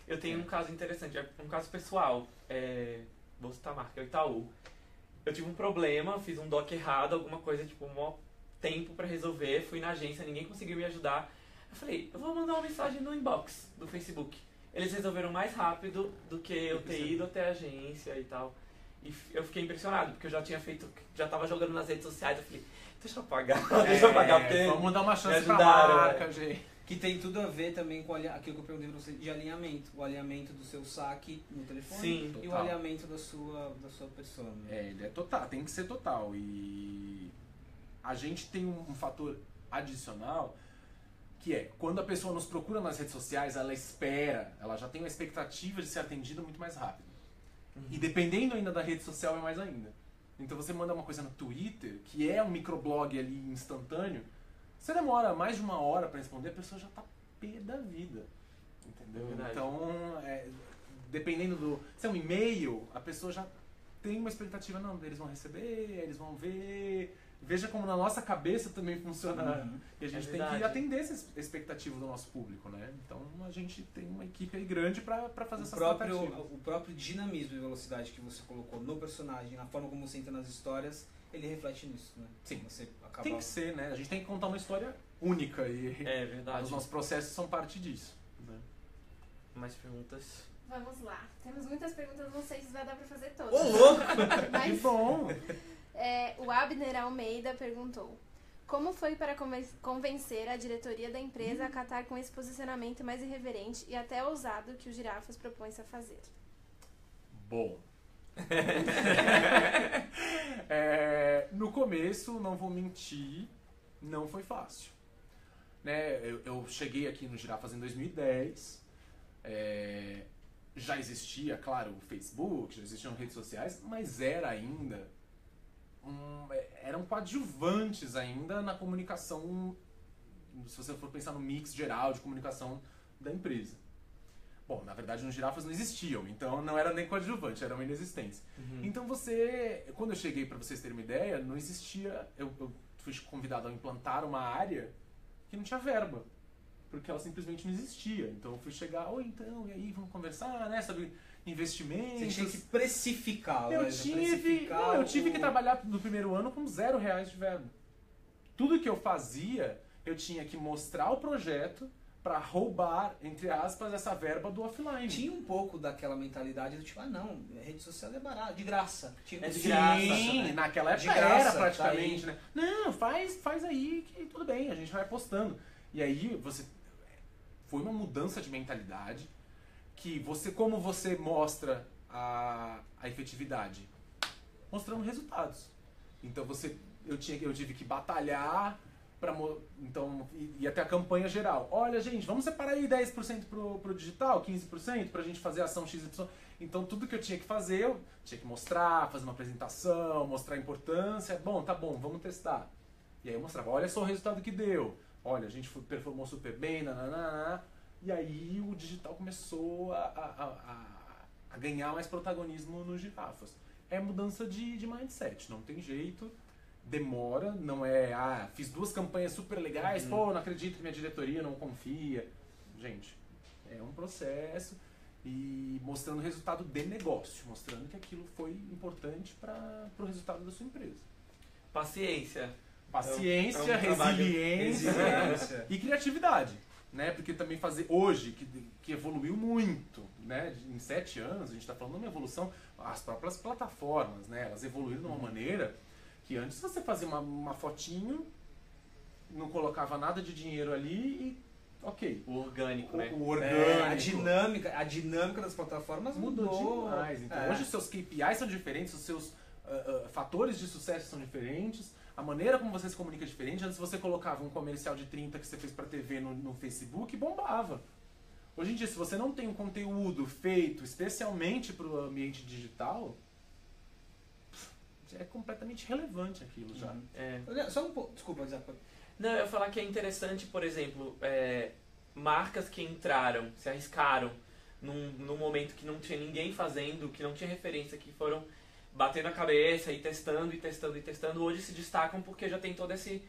Eu tenho um caso interessante, é um caso pessoal. Vou citar a marca, é o Itaú. Eu tive um problema, fiz um doc errado, alguma coisa, tipo, um maior tempo pra resolver. Fui na agência, ninguém conseguiu me ajudar. Eu falei, eu vou mandar uma mensagem no inbox do Facebook. Eles resolveram mais rápido do que eu ter ido até a agência e tal. E eu fiquei impressionado, porque eu já tinha feito, já tava jogando nas redes sociais. Eu falei, deixa eu pagar, deixa eu pagar, porque vamos dar uma chance pra ajudaram, marca, gente. Que tem tudo a ver também com aquilo que eu perguntei pra você de alinhamento. O alinhamento do seu saque no telefone Sim, e o total. alinhamento da sua persona. Ele é total, tem que ser total. E a gente tem um fator adicional que é, quando a pessoa nos procura nas redes sociais, ela já tem uma expectativa de ser atendida muito mais rápido. E dependendo ainda da rede social, é mais ainda. Então você manda uma coisa no Twitter, que é um microblog ali instantâneo, você demora mais de 1 hora pra responder, a pessoa já tá pé da vida. Entendeu? Verdade. Então, dependendo do... Se é um e-mail, a pessoa já tem uma expectativa, não, eles vão receber, eles vão ver... Veja como na nossa cabeça também funciona. E a gente tem que verdade. atender essa expectativa do nosso público, né? Então a gente tem uma equipe aí grande pra fazer essa O próprio dinamismo e velocidade que você colocou no personagem, na forma como você entra nas histórias, ele reflete nisso, né? Sim. Você acaba... Tem que ser, né? A gente tem que contar uma história única e É verdade. os nossos processos são parte disso. Né? Mais perguntas? Vamos lá. Temos muitas perguntas, não sei se vai dar pra fazer todas. Ô, louco! Que Mas bom! o Abner Almeida perguntou: como foi para convencer a diretoria da empresa a acatar com esse posicionamento mais irreverente e até ousado que o Girafas propõe-se a fazer? Bom. No começo, não vou mentir, não foi fácil. Né? Eu cheguei aqui no Girafas em 2010. Já existia, claro, o Facebook, já existiam redes sociais, mas era ainda... eram coadjuvantes ainda na comunicação, se você for pensar no mix geral de comunicação da empresa. Bom, na verdade nos Girafas não existiam, então não era nem coadjuvante, era uma inexistência. Então quando eu cheguei, para vocês terem uma ideia, não existia, eu fui convidado a implantar uma área que não tinha verba, porque ela simplesmente não existia. Então eu fui chegar, então, e aí, vamos conversar, né, sobre investimentos. Você tinha que precificar. Eu tive que trabalhar no primeiro ano com R$0 de verba. Tudo que eu fazia, eu tinha que mostrar o projeto para roubar, entre aspas, essa verba do offline. Tinha um pouco daquela mentalidade do tipo, não, rede social é barato, de graça. É de Sim, graça. naquela época De graça, era praticamente, tá né? Não, faz aí que tudo bem, a gente vai postando. E aí foi uma mudança de mentalidade que como você mostra a efetividade? Mostrando resultados. Então eu tive que batalhar para ir até a campanha geral. Olha, gente, vamos separar aí 10% pro digital, 15% pra gente fazer a ação XY. Então tudo que eu tinha que fazer, eu tinha que mostrar, fazer uma apresentação, mostrar a importância. Bom, tá bom, vamos testar. E aí eu mostrava, olha só o resultado que deu. Olha, a gente performou super bem, nananana. E aí o digital começou a ganhar mais protagonismo nos Girafas. É mudança de mindset, não tem jeito. Demora, não é, fiz 2 campanhas super legais, não acredito que minha diretoria não confia. Gente, é um processo e mostrando o resultado de negócio, mostrando que aquilo foi importante para o resultado da sua empresa. Paciência. Paciência, resiliência e criatividade, né? Porque também fazer hoje, que evoluiu muito, né? Em 7 anos, a gente está falando de uma evolução, as próprias plataformas, né? Elas evoluíram de uma maneira que antes você fazia uma fotinho, não colocava nada de dinheiro ali e ok. O orgânico, né? O orgânico. A dinâmica das plataformas mudou demais. Então, hoje os seus KPIs são diferentes, os seus fatores de sucesso são diferentes, a maneira como você se comunica é diferente. Antes você colocava um comercial de 30 que você fez para TV no Facebook e bombava. Hoje em dia, se você não tem um conteúdo feito especialmente para o ambiente digital, é completamente relevante aquilo já. Só um pouco, desculpa, Zé. Não, eu ia falar que é interessante, por exemplo, marcas que entraram, se arriscaram num momento que não tinha ninguém fazendo, que não tinha referência, que foram batendo a cabeça e testando, hoje se destacam porque já tem todo esse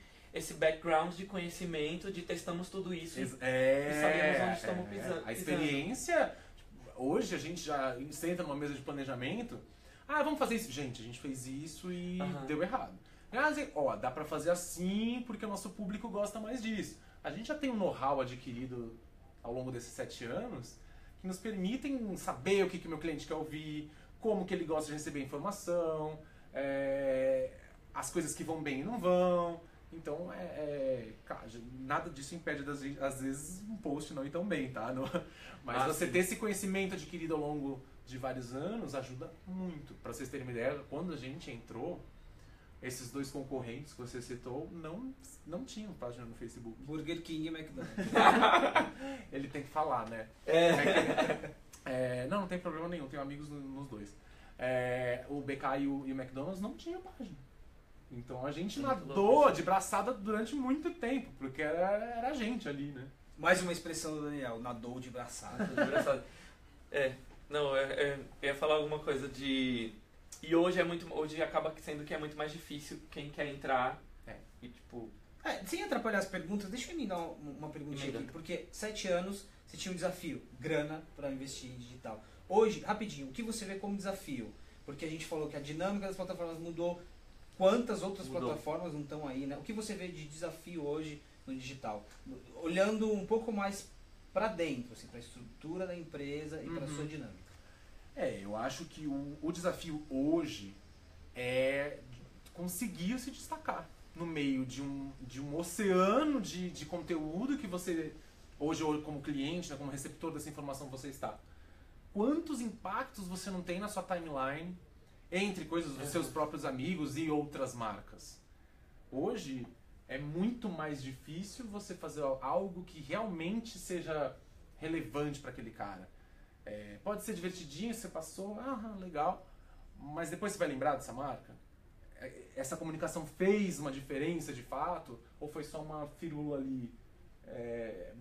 background de conhecimento, de testamos tudo isso e sabemos onde estamos pisando. A experiência, hoje a gente já senta numa mesa de planejamento. Vamos fazer isso. Gente, a gente fez isso e deu errado. Dá pra fazer assim porque o nosso público gosta mais disso. A gente já tem um know-how adquirido ao longo desses 7 anos que nos permitem saber o que o meu cliente quer ouvir, como que ele gosta de receber informação, as coisas que vão bem e não vão. Então, claro, nada disso impede, às vezes, um post não ir tão bem, tá? Mas você ter esse conhecimento adquirido ao longo de vários anos ajuda muito. Pra vocês terem uma ideia, quando a gente entrou, esses 2 concorrentes que você citou não tinham página no Facebook. Burger King e McDonald's. Ele tem que falar, né? Não tem problema nenhum, tenho amigos nos 2. O BK e o McDonald's não tinham página. Então a gente nadou de braçada durante muito tempo, porque era a gente ali, né? Mais uma expressão do Daniel, nadou de braçada. Eu ia falar alguma coisa de... E hoje acaba sendo que é muito mais difícil quem quer entrar e tipo... Sem atrapalhar as perguntas, deixa eu me dar uma perguntinha aqui, porque 7 anos você tinha um desafio, grana para investir em digital. Hoje, rapidinho, o que você vê como desafio? Porque a gente falou que a dinâmica das plataformas mudou, quantas outras plataformas não estão aí, né? O que você vê de desafio hoje no digital? Olhando um pouco mais para dentro, assim, para a estrutura da empresa e para a sua dinâmica. Eu acho que o desafio hoje é conseguir se destacar no meio de um oceano de conteúdo que você, hoje como cliente, né, como receptor dessa informação você está. Quantos impactos você não tem na sua timeline entre coisas dos seus próprios amigos e outras marcas? Hoje é muito mais difícil você fazer algo que realmente seja relevante para aquele cara. Pode ser divertidinho, você passou, legal, mas depois você vai lembrar dessa marca? Essa comunicação fez uma diferença de fato? Ou foi só uma firula ali?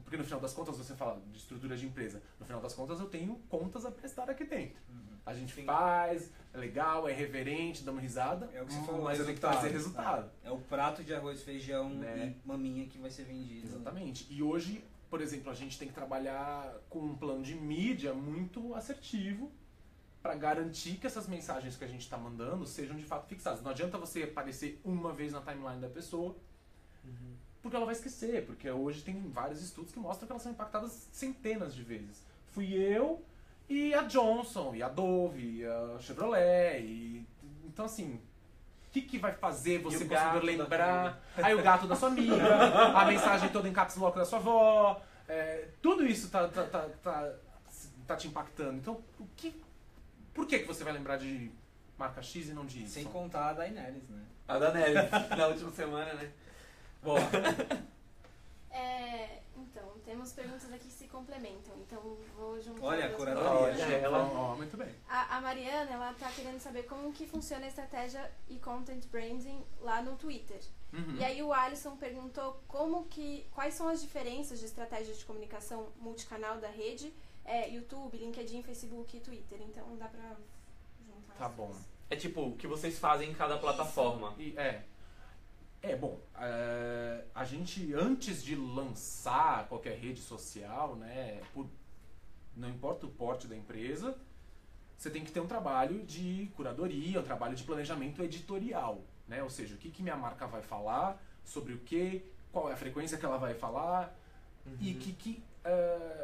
Porque no final das contas você fala de estrutura de empresa. No final das contas eu tenho contas a prestar aqui dentro. A gente faz, é legal, é reverente, dá uma risada, É o que você falou, mas eu tenho que trazer resultado. É o prato de arroz, feijão e maminha que vai ser vendido. Exatamente. E hoje, por exemplo, a gente tem que trabalhar com um plano de mídia muito assertivo para garantir que essas mensagens que a gente está mandando sejam de fato fixadas. Não adianta você aparecer uma vez na timeline da pessoa, porque ela vai esquecer, porque hoje tem vários estudos que mostram que elas são impactadas centenas de vezes. Fui eu e a Johnson, e a Dove, e a Chevrolet, então assim, o que vai fazer você conseguir lembrar? Aí o gato da sua amiga, a mensagem toda em caps lock da sua avó, tudo isso tá te impactando. Então, por que você vai lembrar de marca X e não de Y? Sem contar a Daenerys, né? A Daenerys, na última semana, né? Bom. Então, temos perguntas aqui que se complementam, então vou juntar. Olha, a as curadoria. Muito bem. A Mariana, ela tá querendo saber como que funciona a estratégia e content branding lá no Twitter. E aí o Alisson perguntou quais são as diferenças de estratégia de comunicação multicanal da rede, YouTube, LinkedIn, Facebook e Twitter. Então dá pra juntar. Tá bom. É tipo, o que vocês fazem em cada plataforma. Bom, a gente, antes de lançar qualquer rede social, né, não importa o porte da empresa, você tem que ter um trabalho de curadoria, um trabalho de planejamento editorial, né? Ou seja, o que minha marca vai falar, sobre o que, qual é a frequência que ela vai falar e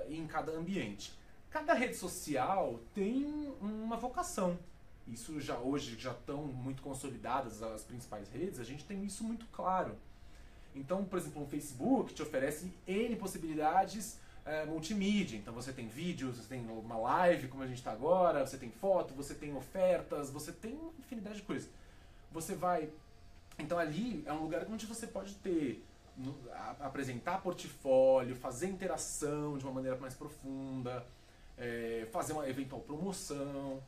em cada ambiente. Cada rede social tem uma vocação. Isso hoje já estão muito consolidadas as principais redes, a gente tem isso muito claro. Então, por exemplo, o Facebook te oferece N possibilidades multimídia. Então você tem vídeos, você tem uma live como a gente está agora, você tem foto, você tem ofertas, você tem uma infinidade de coisas. Você vai... Então ali é um lugar onde você pode ter, apresentar portfólio, fazer interação de uma maneira mais profunda, fazer uma eventual promoção.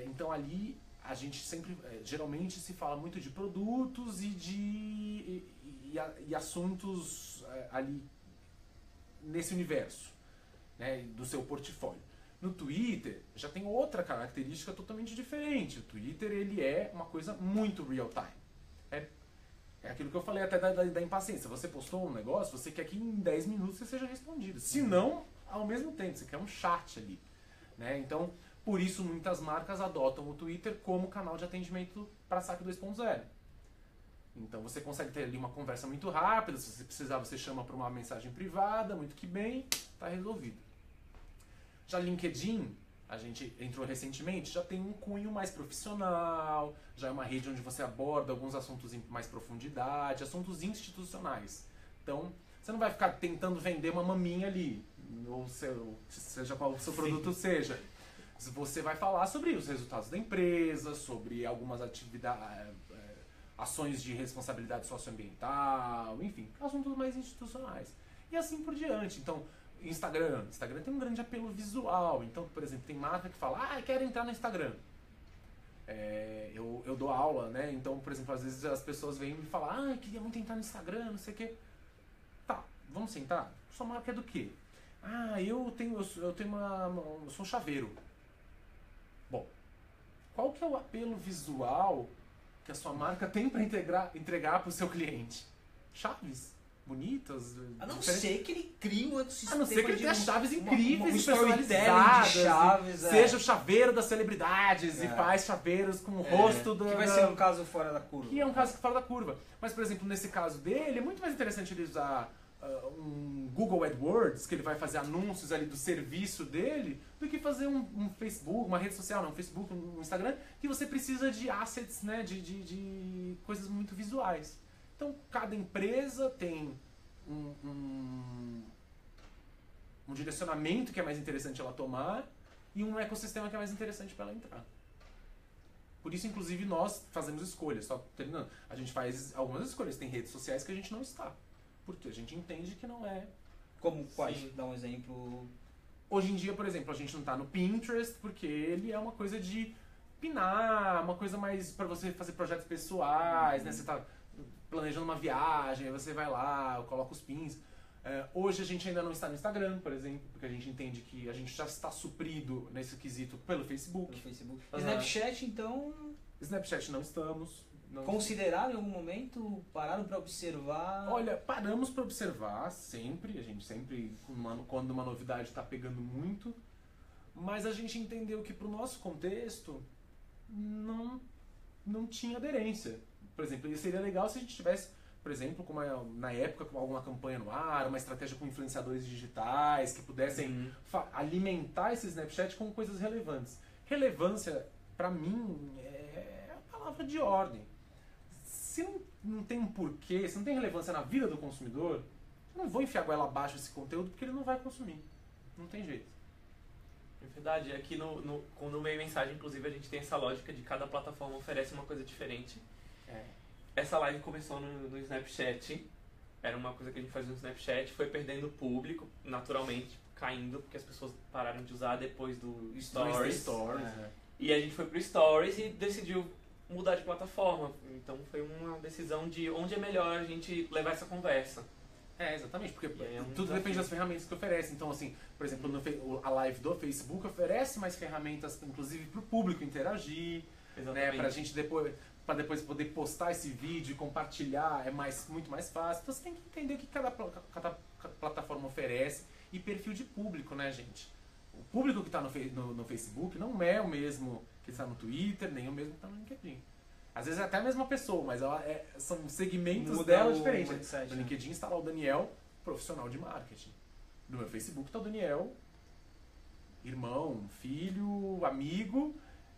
Então ali a gente sempre, geralmente se fala muito de produtos e assuntos ali nesse universo, né, do seu portfólio. No Twitter já tem outra característica totalmente diferente. O Twitter ele é uma coisa muito real time. É aquilo que eu falei até da impaciência. Você postou um negócio, você quer que em 10 minutos você seja respondido. Se não, ao mesmo tempo, você quer um chat ali. né? Então, por isso muitas marcas adotam o Twitter como canal de atendimento para saque 2.0. Então você consegue ter ali uma conversa muito rápida, se você precisar você chama para uma mensagem privada, muito que bem, está resolvido. Já LinkedIn, a gente entrou recentemente, já tem um cunho mais profissional, já é uma rede onde você aborda alguns assuntos em mais profundidade, assuntos institucionais. Então, você não vai ficar tentando vender uma maminha ali, ou seja qual o seu produto seja. Você vai falar sobre os resultados da empresa, sobre algumas atividades, ações de responsabilidade socioambiental, enfim, assuntos mais institucionais. E assim por diante. Então, Instagram tem um grande apelo visual. Então, por exemplo, tem marca que fala, quero entrar no Instagram. Eu dou aula, né? Então, por exemplo, às vezes as pessoas vêm me falar, queria muito entrar no Instagram, não sei o quê. Tá, vamos sentar? Sua marca é do quê? Eu sou um chaveiro. Bom, qual que é o apelo visual que a sua marca tem para entregar para o seu cliente? Chaves bonitas. A não ser que ele crie um sistema. A não ser que ele tenha chaves incríveis e personalizadas. de chaves, seja o chaveiro das celebridades e faz chaveiros com o rosto que vai ser um caso fora da curva. Que é um caso fora da curva. Mas, por exemplo, nesse caso dele, é muito mais interessante ele usar um Google AdWords, que ele vai fazer anúncios ali do serviço dele, do que fazer um Facebook, uma rede social, não, um Facebook, um Instagram, que você precisa de assets, né, de coisas muito visuais. Então, cada empresa tem um direcionamento que é mais interessante ela tomar e um ecossistema que é mais interessante para ela entrar. Por isso, inclusive, nós fazemos escolhas. Só terminando, a gente faz algumas escolhas. Tem redes sociais que a gente não está. Porque a gente entende que não é... Como quais? Dá um exemplo... Hoje em dia, por exemplo, a gente não está no Pinterest porque ele é uma coisa de pinar, uma coisa mais para você fazer projetos pessoais, né? Você está planejando uma viagem, aí você vai lá, coloca os pins. Hoje a gente ainda não está no Instagram, por exemplo, porque a gente entende que a gente já está suprido nesse quesito pelo Facebook. Snapchat, então... Snapchat não estamos. Consideraram em algum momento? Pararam para observar? Olha, paramos para observar sempre. A gente sempre, quando uma novidade está pegando muito, mas a gente entendeu que para o nosso contexto não tinha aderência. Por exemplo, seria legal se a gente tivesse, por exemplo, na época, com alguma campanha no ar, uma estratégia com influenciadores digitais que pudessem alimentar esse Snapchat com coisas relevantes. Relevância, para mim, é a palavra de ordem. Se não tem um porquê, se não tem relevância na vida do consumidor, eu não vou enfiar a goela abaixo esse conteúdo porque ele não vai consumir. Não tem jeito. É verdade. Aqui no Meio Mensagem, inclusive, a gente tem essa lógica de cada plataforma oferece uma coisa diferente. Essa live começou no Snapchat. Era uma coisa que a gente fazia no Snapchat, foi perdendo público, naturalmente, caindo, porque as pessoas pararam de usar depois do Stories. E a gente foi pro Stories e decidiu mudar de plataforma. Então foi uma decisão de onde é melhor a gente levar essa conversa. Exatamente, porque tudo depende das ferramentas que oferece. Então, assim, por exemplo, a live do Facebook oferece mais ferramentas, inclusive para o público interagir, né, para a gente depois poder postar esse vídeo e compartilhar, muito mais fácil. Então você tem que entender o que cada plataforma oferece e perfil de público, né, gente? O público que está no Facebook não é o mesmo que está no Twitter, nem o mesmo que está no LinkedIn. Às vezes é até a mesma pessoa, mas são segmentos dela diferentes. No LinkedIn está lá o Daniel, profissional de marketing. No meu Facebook está o Daniel, irmão, filho, amigo.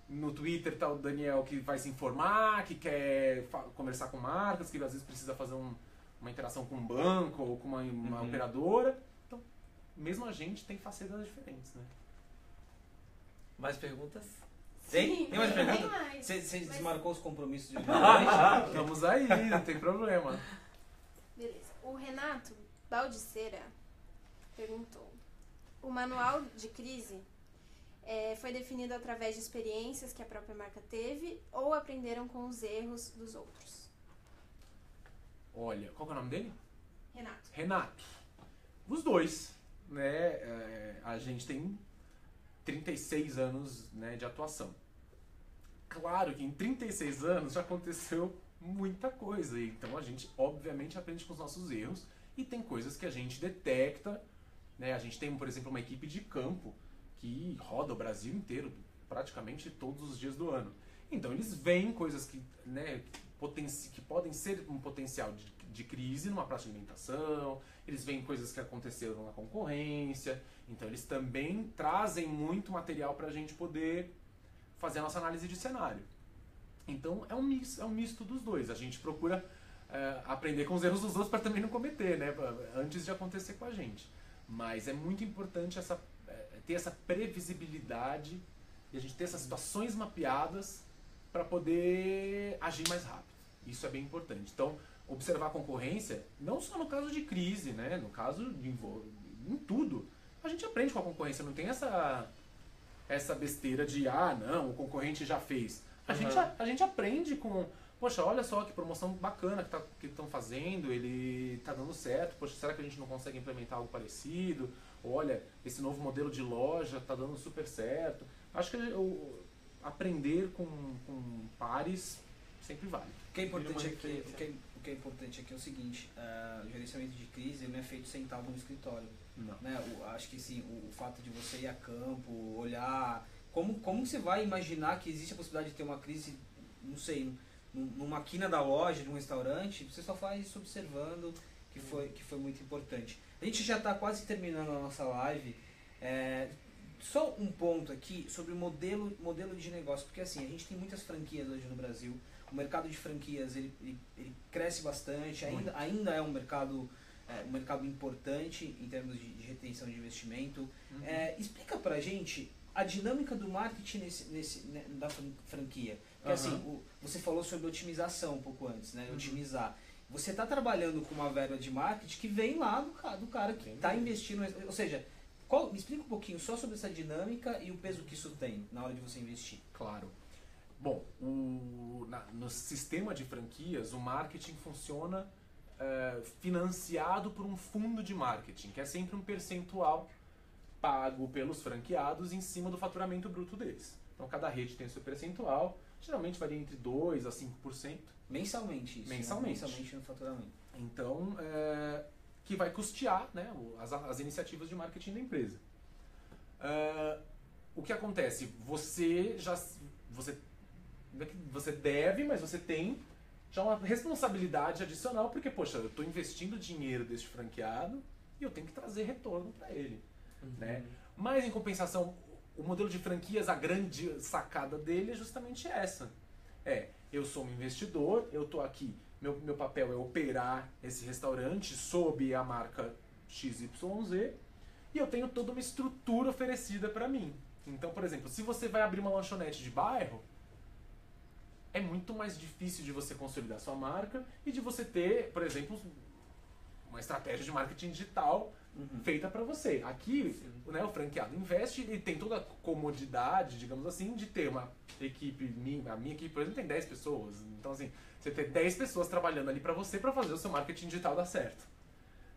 No Twitter está o Daniel que vai se informar, que quer conversar com marcas, que às vezes precisa fazer uma interação com um banco ou com uma operadora. Então, mesmo a gente tem facetas diferentes, né? Mais perguntas? Tem mais perguntas? Você desmarcou os compromissos de hoje? Estamos aí, não tem problema. Beleza. O Renato Baldiceira perguntou: o manual de crise foi definido através de experiências que a própria marca teve ou aprenderam com os erros dos outros? Olha, qual que é o nome dele? Renato. Os dois, né? A gente tem 36 anos, né, de atuação. Claro que em 36 anos já aconteceu muita coisa, então a gente obviamente aprende com os nossos erros e tem coisas que a gente detecta, né? A gente tem, por exemplo, uma equipe de campo que roda o Brasil inteiro, praticamente todos os dias do ano. Então eles veem coisas que, né, que podem ser um potencial de crise numa praça de alimentação, eles veem coisas que aconteceram na concorrência, então eles também trazem muito material para a gente poder fazer a nossa análise de cenário. Então é um misto dos dois, a gente procura aprender com os erros dos outros para também não cometer, né, antes de acontecer com a gente. Mas é muito importante ter essa previsibilidade e a gente ter essas situações mapeadas para poder agir mais rápido. Isso é bem importante. Então, observar a concorrência, não só no caso de crise, né? No caso em tudo. A gente aprende com a concorrência, não tem essa besteira de, não, o concorrente já fez. A gente aprende com, poxa, olha só que promoção bacana que estão fazendo, ele está dando certo, poxa, será que a gente não consegue implementar algo parecido? Olha, esse novo modelo de loja está dando super certo. Acho que aprender com pares sempre vale. O que é importante aqui é o seguinte, o gerenciamento de crise não é feito sentado no escritório. Não. Né? Acho que sim, o fato de você ir a campo, olhar, como você vai imaginar que existe a possibilidade de ter uma crise, não sei, numa quina da loja, de um restaurante, você só faz isso observando, que foi muito importante. A gente já está quase terminando a nossa live. Só um ponto aqui sobre o modelo de negócio, porque assim, a gente tem muitas franquias hoje no Brasil, o mercado de franquias ele cresce bastante, ainda é um mercado importante em termos de retenção de investimento. Explica pra gente a dinâmica do marketing da franquia. Porque assim, você falou sobre otimização um pouco antes, né? Otimizar. Você está trabalhando com uma verba de marketing que vem lá do cara que está investindo, ou seja, me explica um pouquinho só sobre essa dinâmica e o peso que isso tem na hora de você investir. Claro. Bom, no sistema de franquias, o marketing funciona financiado por um fundo de marketing, que é sempre um percentual pago pelos franqueados em cima do faturamento bruto deles. Então, cada rede tem o seu percentual, geralmente varia entre 2% a 5%. Mensalmente isso, Mensalmente. Né? Mensalmente no faturamento. Então, que vai custear, né, as iniciativas de marketing da empresa. O que acontece? Você deve, mas você tem já uma responsabilidade adicional, porque, poxa, eu estou investindo dinheiro deste franqueado e eu tenho que trazer retorno para ele. Né? Mas, em compensação, o modelo de franquias, a grande sacada dele é justamente essa. Eu sou um investidor, eu estou aqui, meu papel é operar esse restaurante sob a marca XYZ e eu tenho toda uma estrutura oferecida para mim. Então, por exemplo, se você vai abrir uma lanchonete de bairro, é muito mais difícil de você consolidar sua marca e de você ter, por exemplo, uma estratégia de marketing digital feita para você. Aqui, né, o franqueado investe e tem toda a comodidade, digamos assim, de ter uma equipe, a minha equipe, por exemplo, tem 10 pessoas. Então, assim, você ter 10 pessoas trabalhando ali para você para fazer o seu marketing digital dar certo.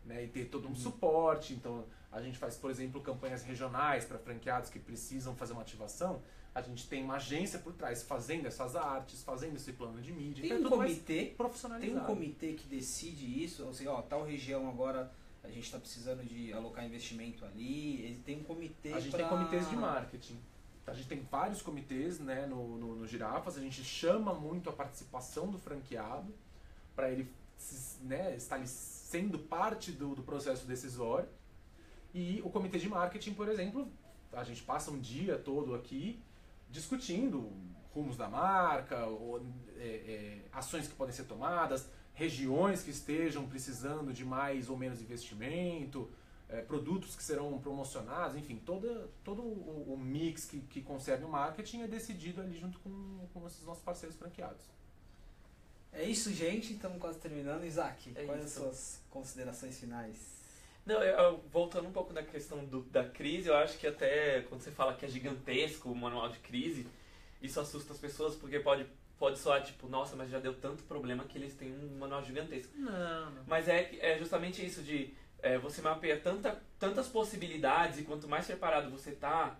Né, e ter todo um suporte. Então, a gente faz, por exemplo, campanhas regionais para franqueados que precisam fazer uma ativação. A gente tem uma agência por trás fazendo essas artes, fazendo esse plano de mídia. Tem então, um comitê profissionalizado. Tem um comitê que decide isso, ou seja, tal região agora a gente está precisando de alocar investimento ali. Ele tem um comitê. A gente tem comitês de marketing. A gente tem vários comitês, né, no Girafas. A gente chama muito a participação do franqueado para ele, né, estar sendo parte do processo decisório. E o comitê de marketing, por exemplo, a gente passa um dia todo aqui discutindo rumos da marca, ações que podem ser tomadas, regiões que estejam precisando de mais ou menos investimento, produtos que serão promocionados, enfim, todo o mix que concerne o marketing é decidido ali junto com esses nossos parceiros franqueados. É isso, gente. Estamos quase terminando. Isaac, quais as isso. suas considerações finais? Não, voltando um pouco na questão da crise, eu acho que até quando você fala que é gigantesco o manual de crise, isso assusta as pessoas porque pode soar tipo, nossa, mas já deu tanto problema que eles têm um manual gigantesco. Não. Mas é justamente isso de você mapear tantas possibilidades e quanto mais preparado você tá,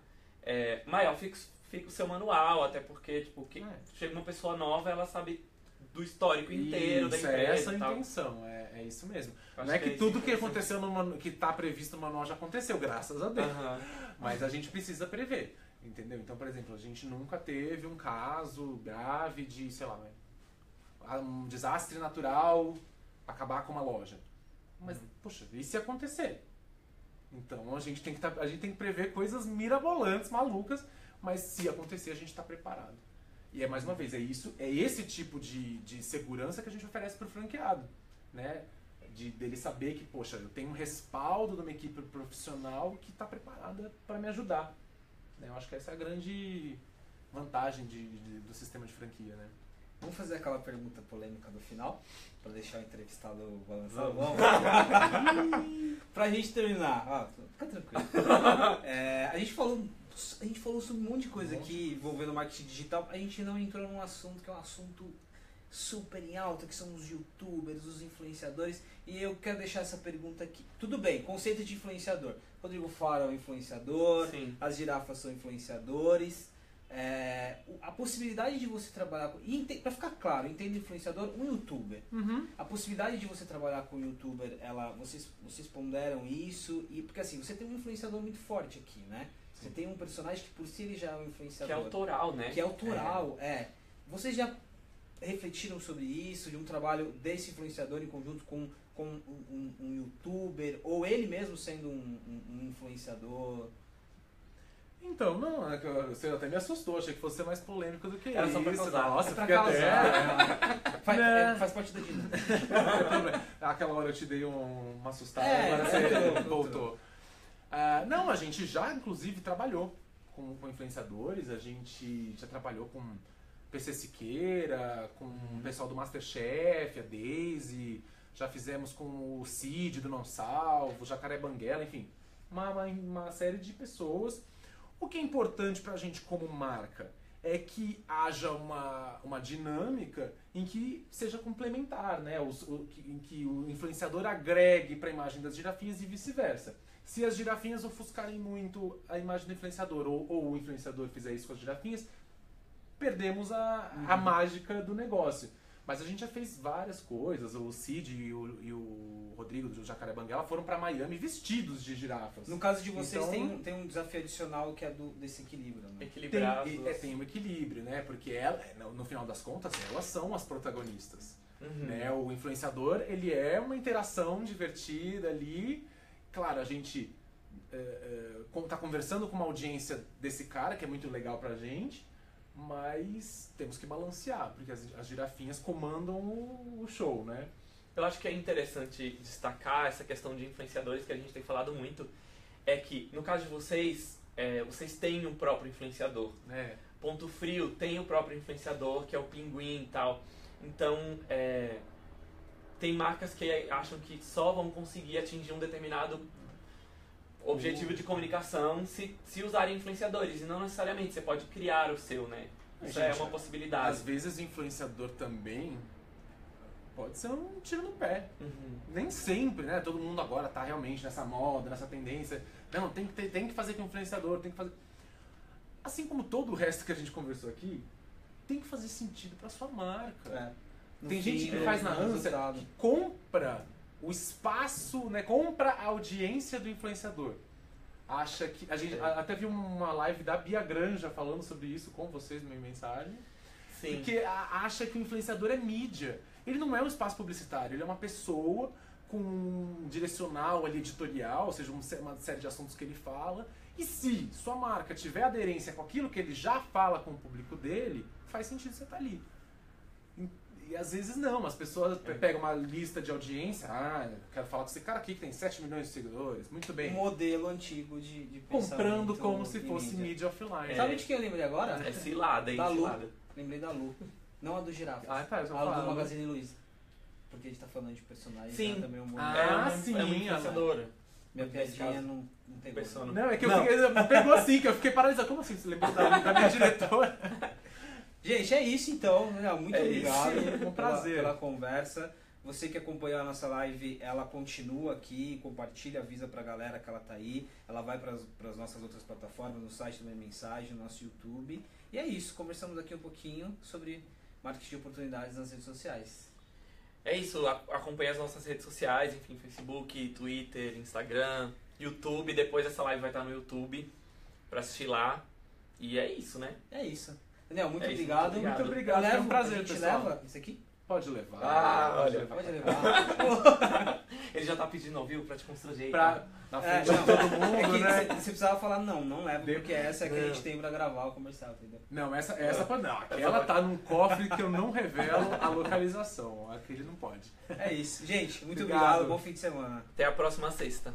maior fica o seu manual, até porque tipo, chega uma pessoa nova, ela sabe do histórico inteiro da Isso, empresa. é essa a e tal. intenção, é isso mesmo. Acho Não é que isso tudo que interessante. aconteceu que está previsto no manual já aconteceu, graças a Deus. Aham. Mas a gente precisa prever, entendeu? Então, por exemplo, a gente nunca teve um caso grave de, sei lá, um desastre natural acabar com uma loja. Mas, poxa, e se acontecer? Então a gente tem que prever coisas mirabolantes, malucas, mas se acontecer a gente está preparado. E mais uma vez, é esse tipo de segurança que a gente oferece para o franqueado, né? Dele saber que, poxa, eu tenho um respaldo de uma equipe profissional que está preparada para me ajudar. Né? Eu acho que essa é a grande vantagem do sistema de franquia, né? Vamos fazer aquela pergunta polêmica do final, para deixar o entrevistado balançado. Vamos. Pra gente terminar, fica tranquilo. A gente falou sobre um monte de coisa aqui envolvendo marketing digital. A gente não entrou num assunto que é um assunto super em alta, que são os youtubers, os influenciadores. E eu quero deixar essa pergunta aqui. Tudo bem, conceito de influenciador. Rodrigo Faro é um influenciador, Sim. as girafas são influenciadores. A possibilidade de você trabalhar para ficar claro, entenda influenciador, um youtuber. A possibilidade de você trabalhar com um youtuber, vocês ponderam isso, e porque assim, você tem um influenciador muito forte aqui, né? Sim. Você tem um personagem que por si ele já é um influenciador. Que é autoral, né? Que é autoral, Vocês já refletiram sobre isso, de um trabalho desse influenciador em conjunto com um youtuber, ou ele mesmo sendo um influenciador? Então, não, você até me assustou, achei que fosse ser mais polêmico do que Era isso. só pra causar. Nossa, É pra fiquei causar. até... Faz parte da dinâmica. Não tem problema. Aquela hora eu te dei uma assustada, agora você voltou. Não, a gente já, inclusive, trabalhou com influenciadores, a gente já trabalhou com PC Siqueira, com o pessoal do Masterchef, a Daisy, já fizemos com o Cid do Não Salvo, Jacaré Banguela, enfim, uma série de pessoas. O que é importante pra gente como marca é que haja uma dinâmica em que seja complementar, né? Em que o influenciador agregue para a imagem das girafinhas e vice-versa. Se as girafinhas ofuscarem muito a imagem do influenciador ou o influenciador fizer isso com as girafinhas, perdemos a mágica do negócio. Mas a gente já fez várias coisas. O Cid e o Rodrigo do Jacaré Banguela foram para Miami vestidos de girafas. No caso de vocês, Então, tem um desafio adicional que é desse equilíbrio, né? Equilibrados. Tem um equilíbrio, né? Porque no final das contas, elas são as protagonistas. Uhum. Né? O influenciador, ele é uma interação divertida ali. Claro, a gente tá conversando com uma audiência desse cara, que é muito legal pra gente, mas temos que balancear, porque as girafinhas comandam o show, né? Eu acho que é interessante destacar essa questão de influenciadores que a gente tem falado muito, é que, no caso de vocês, vocês têm um próprio influenciador. É. Ponto Frio tem o próprio influenciador, que é o Pinguim e tal. Então, tem marcas que acham que só vão conseguir atingir um determinado objetivo de comunicação se usarem influenciadores. E não necessariamente, você pode criar o seu, né? Isso é uma possibilidade. Às vezes o influenciador também pode ser um tiro no pé. Uhum. Nem sempre, né? Todo mundo agora tá realmente nessa moda, nessa tendência. Não, tem que fazer com influenciador, tem que fazer... Assim como todo o resto que a gente conversou aqui, tem que fazer sentido pra sua marca. Tem gente que faz na ânsia, que compra o espaço, né? Compra a audiência do influenciador. Acha que... A gente até viu uma live da Bia Granja falando sobre isso com vocês, minha mensagem. Sim. Porque acha que o influenciador é mídia. Ele não é um espaço publicitário, ele é uma pessoa com um direcional ali, editorial, ou seja, uma série de assuntos que ele fala. E se sua marca tiver aderência com aquilo que ele já fala com o público dele, faz sentido você estar ali. E às vezes não, as pessoas pegam uma lista de audiência, eu quero falar com esse cara aqui que tem 7 milhões de seguidores, muito bem. Um modelo antigo de Comprando pensamento como se em fosse mídia offline. Sabe de quem eu lembrei agora? É cilada, hein? Da Lu. Cilada. Lembrei da Lu. Não a do Girafas. Tá, eu só a do falo. Magazine Luiza. Porque a gente tá falando de personagens. Sim. Ela também é um sim, é uma influenciadora. Minha Nesse piadinha caso. não pegou. Persona. Não, é que eu pegou assim, que eu fiquei paralisado. Como assim? Você lembrou da minha diretora? Gente, é isso então. Muito É obrigado isso. Um prazer. pela conversa. Você que acompanhou a nossa live, ela continua aqui, compartilha, avisa pra galera que ela tá aí. Ela vai para as nossas outras plataformas, no site do Minha Mensagem, no nosso YouTube. E é isso, conversamos aqui um pouquinho sobre marketing de oportunidades nas redes sociais. É isso, acompanhe as nossas redes sociais, enfim, Facebook, Twitter, Instagram, YouTube. Depois essa live vai estar no YouTube pra assistir lá. E é isso, né? É isso. Daniel, muito É isso, obrigado. Muito obrigado, Levo, foi um prazer, a gente pessoal. leva isso aqui? Pode levar. Ah, olha. Pode levar. Ele já tá pedindo, viu, pra te constranger. Pra, na frente não, de todo é mundo, que né? você precisava falar, não leva, porque essa é que a Não. gente tem pra gravar o comercial, entendeu? Não, essa pode não. Aquela tá num cofre que eu não revelo a localização. Aquele não pode. É isso. Gente, muito Obrigado. obrigado. Bom fim de semana. Até a próxima sexta.